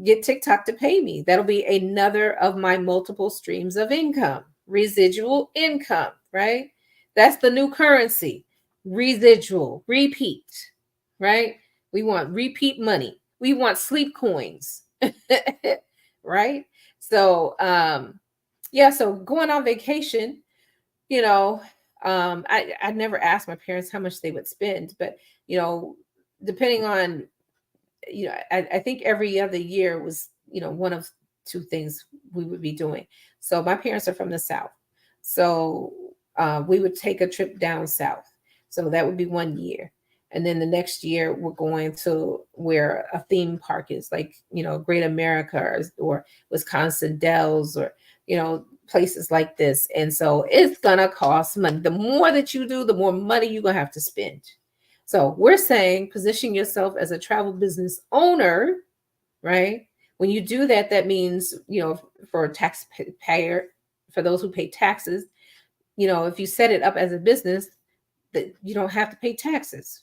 get TikTok to pay me. That'll be another of my multiple streams of income, residual income, right? That's the new currency, residual, repeat, right? We want repeat money. We want sleep coins, right? So, yeah, so going on vacation, you know, I never asked my parents how much they would spend, but, depending on, I think every other year was, one of two things we would be doing. So my parents are from the South. So we would take a trip down South. So that would be 1 year. And then the next year, we're going to where a theme park is, like, Great America or Wisconsin Dells or, places like this. And so it's going to cost money. The more that you do, the more money you're going to have to spend. So we're saying position yourself as a travel business owner, right? When you do that, that means, for a taxpayer, for those who pay taxes, if you set it up as a business, that you don't have to pay taxes,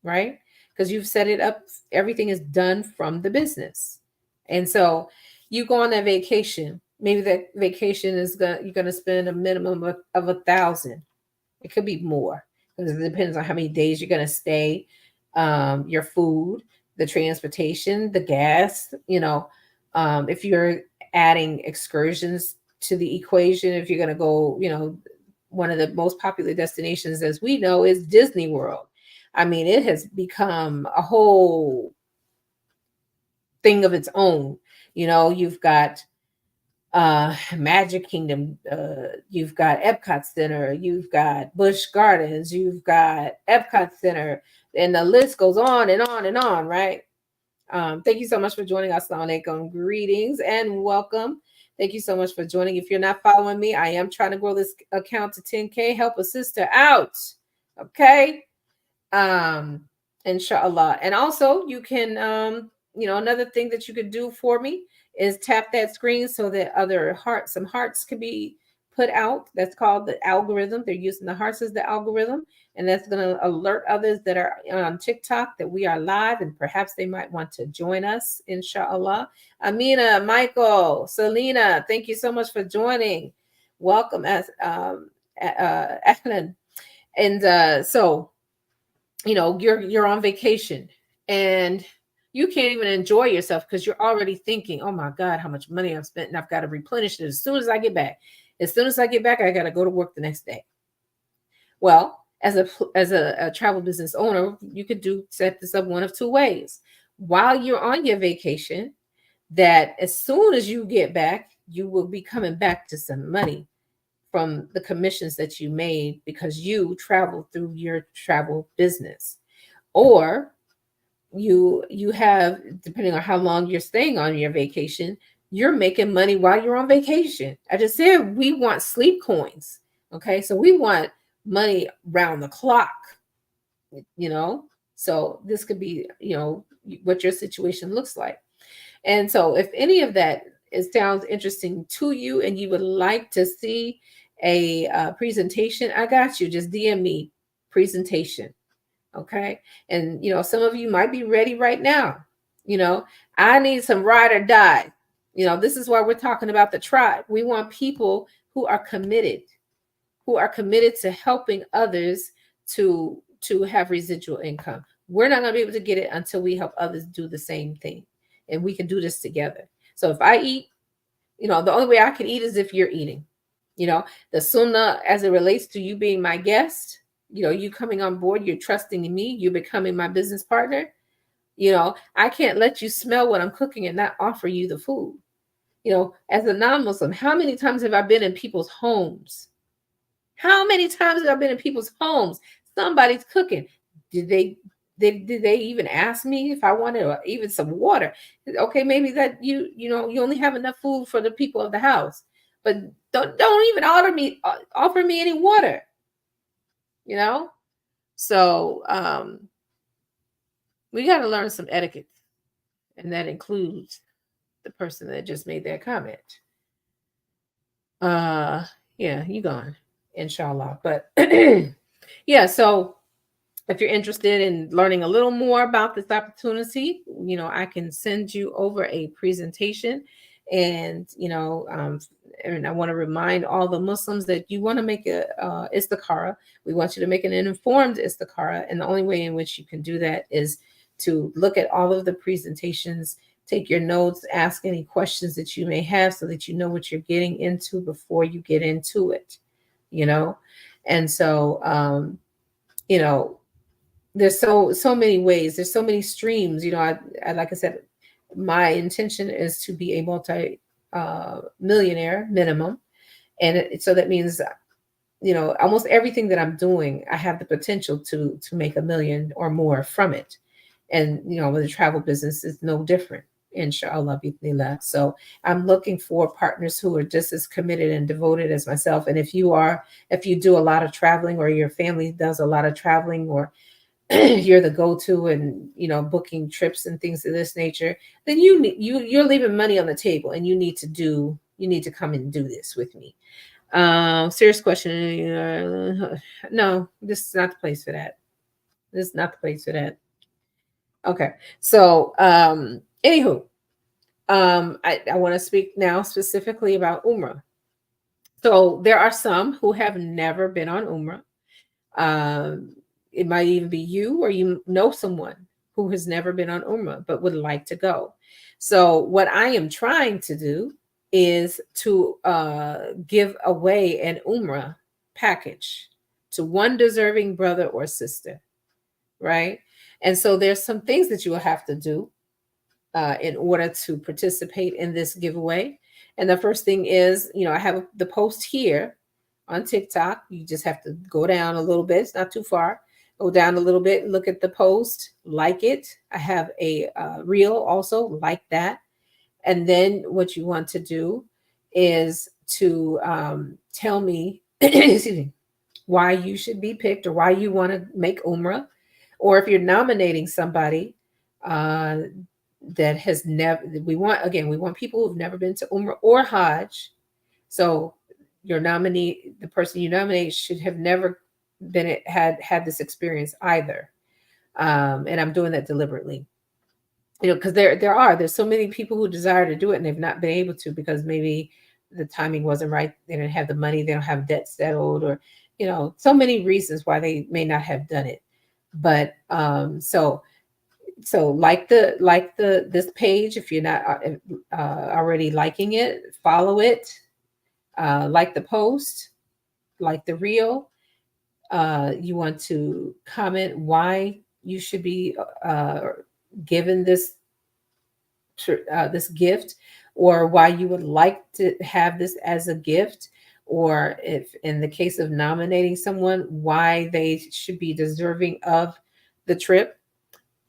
right? Because you've set it up, everything is done from the business. And so you go on that vacation, maybe that vacation you're gonna spend a minimum of 1,000. It could be more because it depends on how many days you're going to stay, your food, the transportation, the gas. If you're adding excursions to the equation, if you're going to go, one of the most popular destinations, as we know, is Disney World. I mean, it has become a whole thing of its own. You've got Magic Kingdom, you've got Epcot Center, you've got Busch Gardens, you've got Epcot Center, and the list goes on and on and on, right? Thank you so much for joining us. Assalamu alaikum. Greetings and welcome. Thank you so much for joining. If you're not following me, I am trying to grow this account to 10K. Help a sister out. Okay. Inshallah. And also you can, another thing that you could do for me is tap that screen so that some hearts can be put out. That's called the algorithm. They're using the hearts as the algorithm, and that's going to alert others that are on TikTok that we are live, and perhaps they might want to join us, inshallah. Amina, Michael, Selena, thank you so much for joining. Welcome, as Ahlan. And so, you're on vacation and you can't even enjoy yourself because you're already thinking, oh my God, how much money I've spent, and I've got to replenish it as soon as I get back. As soon as I get back, I got to go to work the next day. Well, as a travel business owner, you could set this up one of two ways. While you're on your vacation, that as soon as you get back, you will be coming back to some money from the commissions that you made because you traveled through your travel business. Or you have, depending on how long you're staying on your vacation, you're making money while you're on vacation. I just said we want sleep coins. Okay, so we want money round the clock, you know. So this could be, what your situation looks like. And so if any of that sounds interesting to you and you would like to see a presentation, I got you. Just DM me presentation. Okay. And, some of you might be ready right now. You know, I need some ride or die. This is why we're talking about the tribe. We want people who are committed to helping others to have residual income. We're not going to be able to get it until we help others do the same thing. And we can do this together. So if I eat, the only way I can eat is if you're eating. The sunnah as it relates to you being my guest, you coming on board, you're trusting in me, you're becoming my business partner. I can't let you smell what I'm cooking and not offer you the food. As a non-Muslim, how many times have I been in people's homes? How many times have I been in people's homes? Somebody's cooking. Did they even ask me if I wanted even some water? Okay, maybe that you only have enough food for the people of the house, but don't even offer me any water. So we got to learn some etiquette, and that includes the person that just made that comment. Yeah, you gone, inshallah. But yeah, so if you're interested in learning a little more about this opportunity, I can send you over a presentation. And, and I want to remind all the Muslims that you want to make a istikhara. We want you to make an informed istikhara. And the only way in which you can do that is to look at all of the presentations, take your notes, ask any questions that you may have so that you know what you're getting into before you get into it, And so, there's so many ways, there's so many streams. I like I said, my intention is to be a multi millionaire minimum, and so that means almost everything that I'm doing, I have the potential to make a million or more from it. And with the travel business is no different, inshallah bismillah. So I'm looking for partners who are just as committed and devoted as myself. And if you do a lot of traveling, or your family does a lot of traveling, or you're the go-to and booking trips and things of this nature, then you're leaving money on the table, and you need to come and do this with me. Serious question. No, this is not the place for that. This is not the place for that. Okay. So anywho, I want to speak now specifically about Umrah. So there are some who have never been on Umrah. Um, it might even be you, or you know someone who has never been on Umrah but would like to go. So what I am trying to do is to give away an Umrah package to one deserving brother or sister, right? And so there's some things that you will have to do in order to participate in this giveaway. And the first thing is, I have the post here on TikTok. You just have to go down a little bit. It's not too far. Go down a little bit, look at the post, like it. I have a reel also, like that. And then what you want to do is to tell me, excuse me, why you should be picked, or why you want to make Umrah. Or if you're nominating somebody that has never, we want people who've never been to Umrah or Hajj. So your nominee, the person you nominate, should have never had this experience either. And I'm doing that deliberately, because there's so many people who desire to do it and they've not been able to, because maybe the timing wasn't right. They didn't have the money. They don't have debt settled, or so many reasons why they may not have done it. But so like this page, if you're not already liking it, follow it, like the post, like the reel. You want to comment why you should be given this gift, or why you would like to have this as a gift, or if in the case of nominating someone, why they should be deserving of the trip.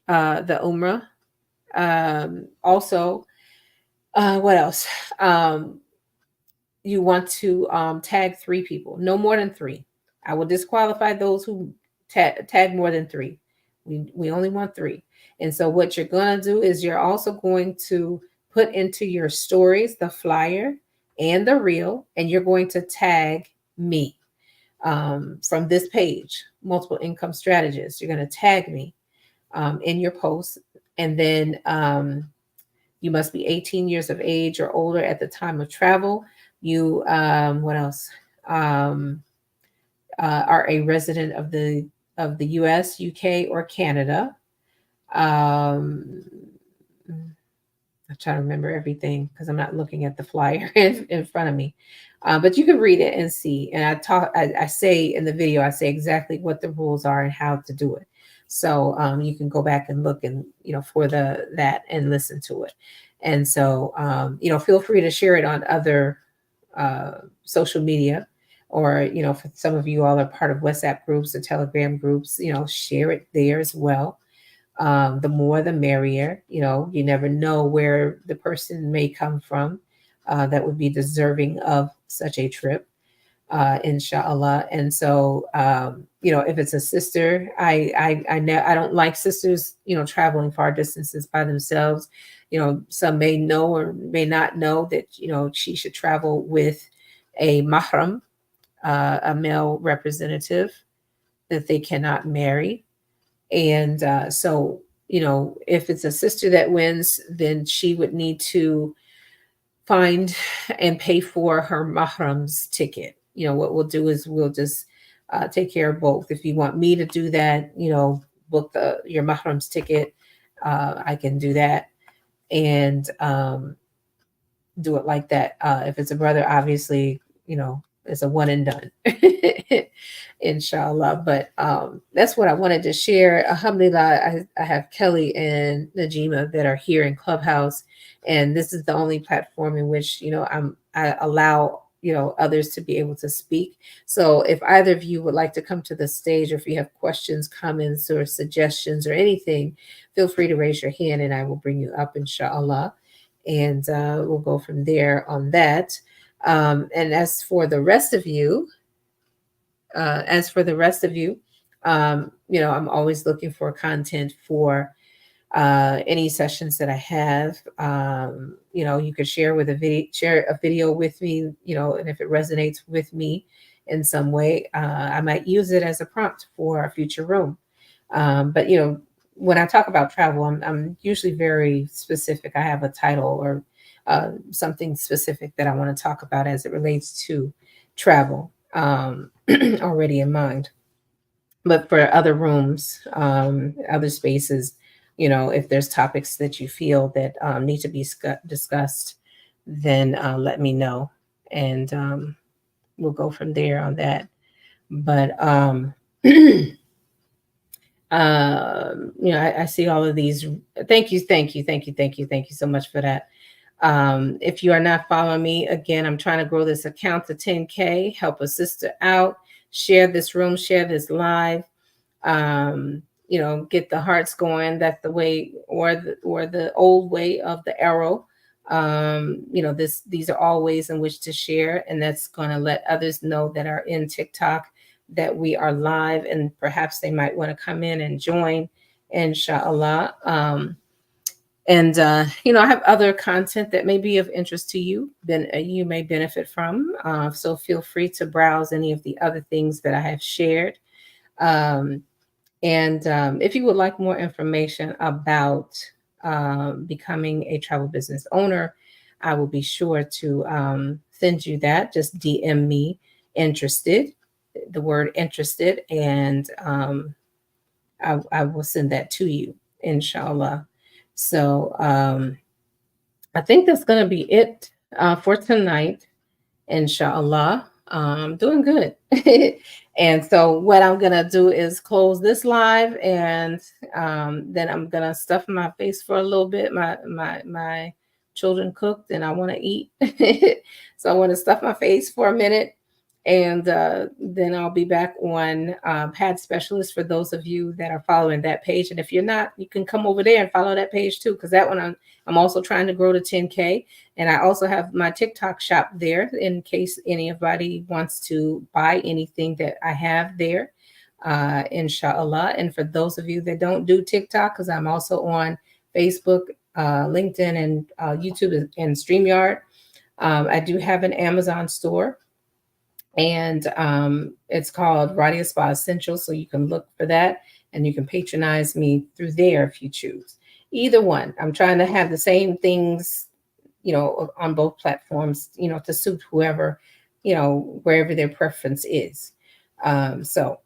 the Umrah. Also, what else? Um, you want to tag 3 people, no more than 3. I will disqualify those who tag more than 3. We only want 3. And so what you're going to do is you're also going to put into your stories the flyer and the reel, and you're going to tag me from this page, multiple income strategists. You're going to tag me in your post, and then you must be 18 years of age or older at the time of travel. You, what else? Um, are a resident of the U.S., UK, or Canada. Um, I'm trying to remember everything because I'm not looking at the flyer in front of me. But you can read it and see. And I say in the video, I say exactly what the rules are and how to do it. So you can go back and look and for that and listen to it. And so feel free to share it on other uh, social media, or for some of you all are part of WhatsApp groups or Telegram groups. Share it there as well. The more the merrier. You never know where the person may come from that would be deserving of such a trip, inshallah. And so if it's a sister, I know I don't like sisters traveling far distances by themselves. Some may know or may not know that she should travel with a mahram, a male representative that they cannot marry. And so, if it's a sister that wins, then she would need to find and pay for her mahram's ticket. What we'll do is we'll just take care of both. If you want me to do that, book your mahram's ticket, I can do that. And do it like that. If it's a brother, obviously, it's a one and done, inshallah. But that's what I wanted to share. Alhamdulillah, I have Kelly and Najima that are here in Clubhouse, and this is the only platform in which I allow others to be able to speak. So if either of you would like to come to the stage, or if you have questions, comments, or suggestions, or anything, feel free to raise your hand, and I will bring you up, inshallah, and we'll go from there on that. And as for the rest of you, I'm always looking for content for any sessions that I have. You could share a video with me, and if it resonates with me in some way, I might use it as a prompt for a future room. But when I talk about travel, I'm usually very specific. I have a title or something specific that I want to talk about as it relates to travel already in mind. But for other rooms, other spaces, if there's topics that you feel that need to be discussed, then let me know, and we'll go from there on that. But I see all of these. Thank you, thank you, thank you, thank you, thank you so much for that. If you are not following me, again, I'm trying to grow this account to 10K. Help a sister out. Share this room, share this live. Get the hearts going. That's the way, or the old way of the arrow. These are all ways in which to share, and that's going to let others know that are in TikTok that we are live, and perhaps they might want to come in and join, inshallah. And I have other content that may be of interest to you, then you may benefit from. So feel free to browse any of the other things that I have shared. And if you would like more information about becoming a travel business owner, I will be sure to send you that. Just DM me interested, the word interested, and I will send that to you, inshallah. So I think that's going to be it for tonight, inshallah. Doing good. And so what I'm going to do is close this live, and then I'm going to stuff my face for a little bit. My children cooked and I want to eat. So I want to stuff my face for a minute, And then I'll be back on Pad Specialist for those of you that are following that page. And if you're not, you can come over there and follow that page too, because that one I'm also trying to grow to 10K. And I also have my TikTok shop there in case anybody wants to buy anything that I have there, inshallah. And for those of you that don't do TikTok, because I'm also on Facebook, LinkedIn, and YouTube and StreamYard. I do have an Amazon store, and it's called Radia Spa Essentials. So you can look for that, and you can patronize me through there if you choose. Either one. I'm trying to have the same things, on both platforms, to suit whoever, wherever their preference is. So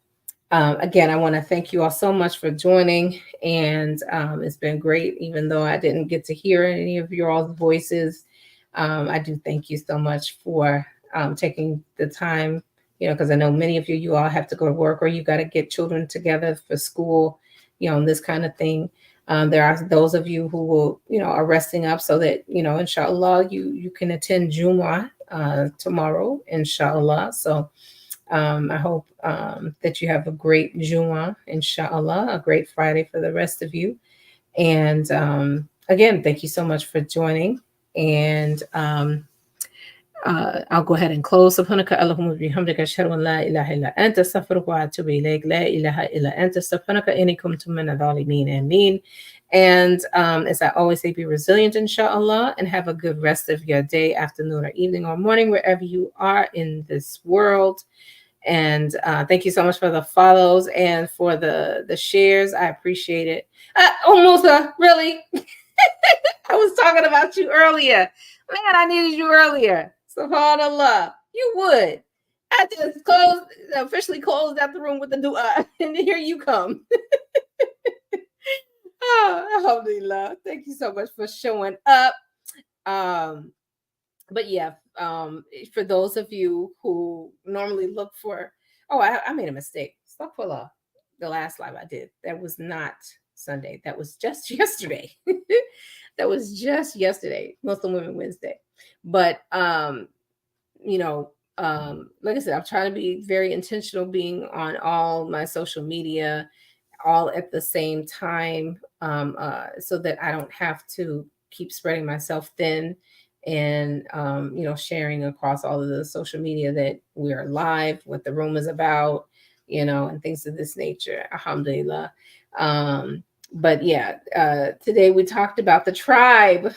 again, I want to thank you all so much for joining, and it's been great. Even though I didn't get to hear any of your all's voices, I do thank you so much for taking the time. Because I know many of you all have to go to work, or you got to get children together for school, and this kind of thing. There are those of you who will, are resting up so that, inshallah, you can attend Jumu'ah tomorrow, inshallah. So I hope that you have a great Jumu'ah, inshallah, a great Friday for the rest of you. And again, thank you so much for joining. And I'll go ahead and close. سبحانك اللهم وبحمدك أشهد أن لا إله إلا أنت أستغفرك وأتوب إليك لا إله إلا أنت سبحانك إني كنت من الظالمين آمين. And as I always say, be resilient, inshallah, and have a good rest of your day, afternoon, or evening, or morning, wherever you are in this world. And thank you so much for the follows and for the shares. I appreciate it. Almost really. I was talking about you earlier. Man, I needed you earlier. SubhanAllah. You would. I just officially closed out the room with the dua, and here you come. Oh, alhamdulillah. Thank you so much for showing up. But yeah, for those of you who normally look for, I made a mistake. Astaghfirullah. The last live I did, that was not Sunday. That was just yesterday. That was just yesterday, Muslim Women Wednesday. But like I said, I'm trying to be very intentional being on all my social media all at the same time, so that I don't have to keep spreading myself thin, and sharing across all of the social media that we are live, what the room is about, and things of this nature. Alhamdulillah. But yeah, today we talked about the tribe,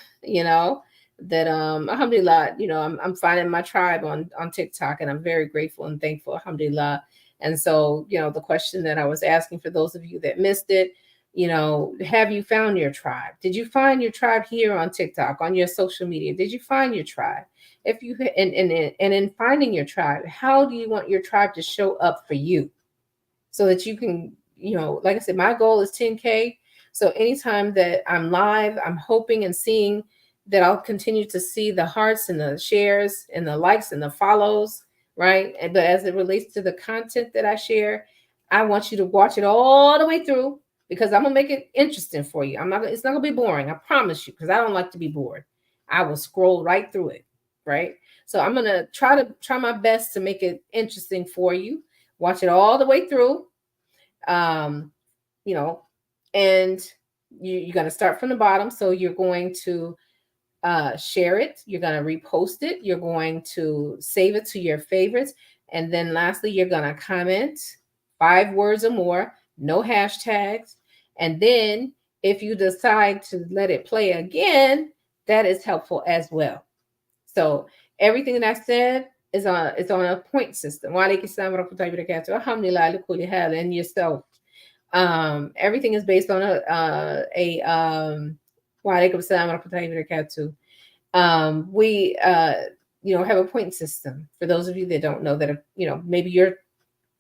that alhamdulillah, I'm finding my tribe on TikTok, and I'm very grateful and thankful, alhamdulillah. And so, the question that I was asking for those of you that missed it, have you found your tribe? Did you find your tribe here on TikTok, on your social media? Did you find your tribe? If you and in finding your tribe, how do you want your tribe to show up for you, so that you can, like I said, my goal is 10K. So anytime that I'm live, I'm hoping and seeing that I'll continue to see the hearts and the shares and the likes and the follows, right? But as it relates to the content that I share, I want you to watch it all the way through, because I'm gonna make it interesting for you. It's not gonna be boring, I promise you, because I don't like to be bored. I will scroll right through it, right? So I'm gonna try my best to make it interesting for you. Watch it all the way through. And you're going to start from the bottom. So you're going to share it. You're going to repost it. You're going to save it to your favorites. And then lastly, you're going to comment 5 words or more, no hashtags. And then if you decide to let it play again, that is helpful as well. So everything that I said is on a point system. Wa alaikum assalam wa rahmatullahi wa barakatuh. Alhamdulillah li kulli hal, and yourself. Everything is based on wa alaikum assalam wa rahmatullahi wa barakatuh. We have a point system. For those of you that don't know, that maybe you're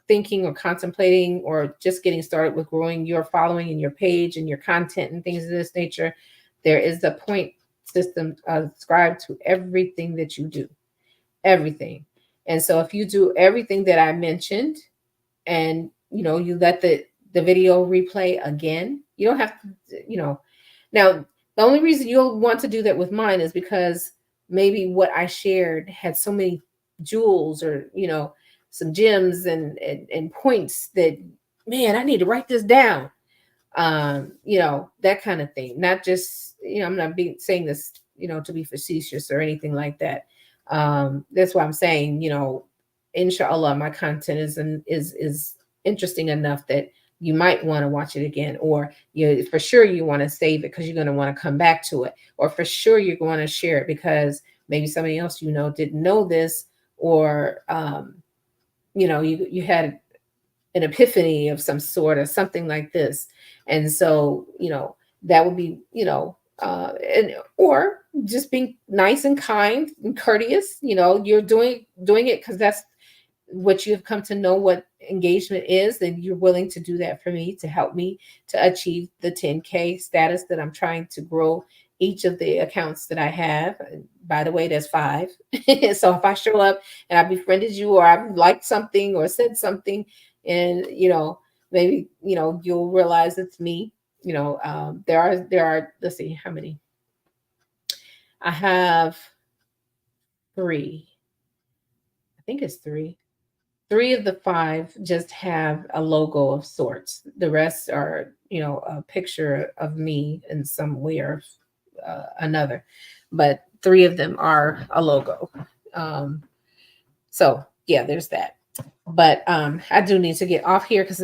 thinking or contemplating or just getting started with growing your following and your page and your content and things of this nature, there is a point system ascribed to everything that you do. Everything. And so if you do everything that I mentioned, and you let the video replay again, you don't have to, now the only reason you'll want to do that with mine is because maybe what I shared had so many jewels, or some gems and points that, man, I need to write this down. That kind of thing. Not just, I'm not being saying this, to be facetious or anything like that. That's why I'm saying, inshallah, my content is interesting enough that you might want to watch it again, or for sure you want to save it because you're going to want to come back to it, or for sure you're going to share it because maybe somebody else didn't know this, or you had an epiphany of some sort or something like this. And so, that would be, and or just being nice and kind and courteous. You're doing it because that's what you've come to know what engagement is, then you're willing to do that for me to help me to achieve the 10K status that I'm trying to grow each of the accounts that I have. By the way, there's 5. So if I show up and I befriended you, or I liked something or said something, and maybe you'll realize it's me. There are, let's see how many I have. 3. I think it's 3. 3 of the 5 just have a logo of sorts. The rest are, a picture of me in some way or another. But 3 of them are a logo. So yeah, there's that. But I do need to get off here because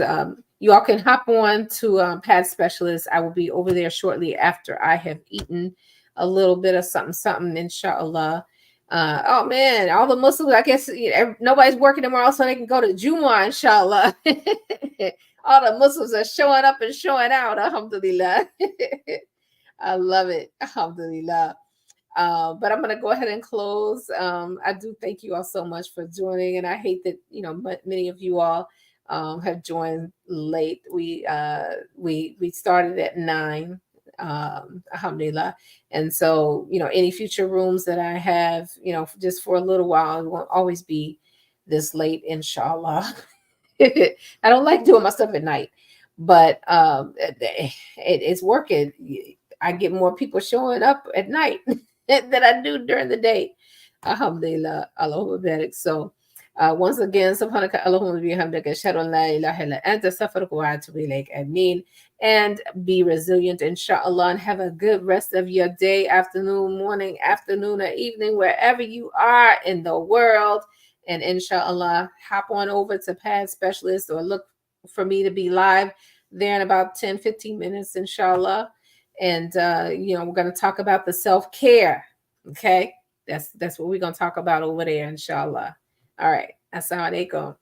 you all can hop on to Pad Specialist. I will be over there shortly after I have eaten a little bit of something, something, inshallah. Oh man, all the Muslims, I guess nobody's working tomorrow, so they can go to Jumu'ah, inshallah. All the Muslims are showing up and showing out, alhamdulillah. I love it, alhamdulillah. But I'm going to go ahead and close. I do thank you all so much for joining, and I hate that many of you all have joined late. We started at 9, alhamdulillah, and so any future rooms that I have, just for a little while, it won't always be this late, inshallah. I don't like doing my stuff at night, but it's working. I get more people showing up at night than I do during the day. Alhamdulillah, Allahu Barik. So, once again, subhanaka Allahumma bihamdika ashhadu an la ilaha illa anta astaghfiruka wa atubu ilaik. Ameen. And be resilient, inshallah, and have a good rest of your day, afternoon, morning, afternoon, or evening, wherever you are in the world. And inshallah, hop on over to Pad Specialist, or look for me to be live there in about 10-15 minutes, inshallah. And we're going to talk about the self-care. Okay, that's what we're going to talk about over there, inshallah. All right, assalamu alaikum.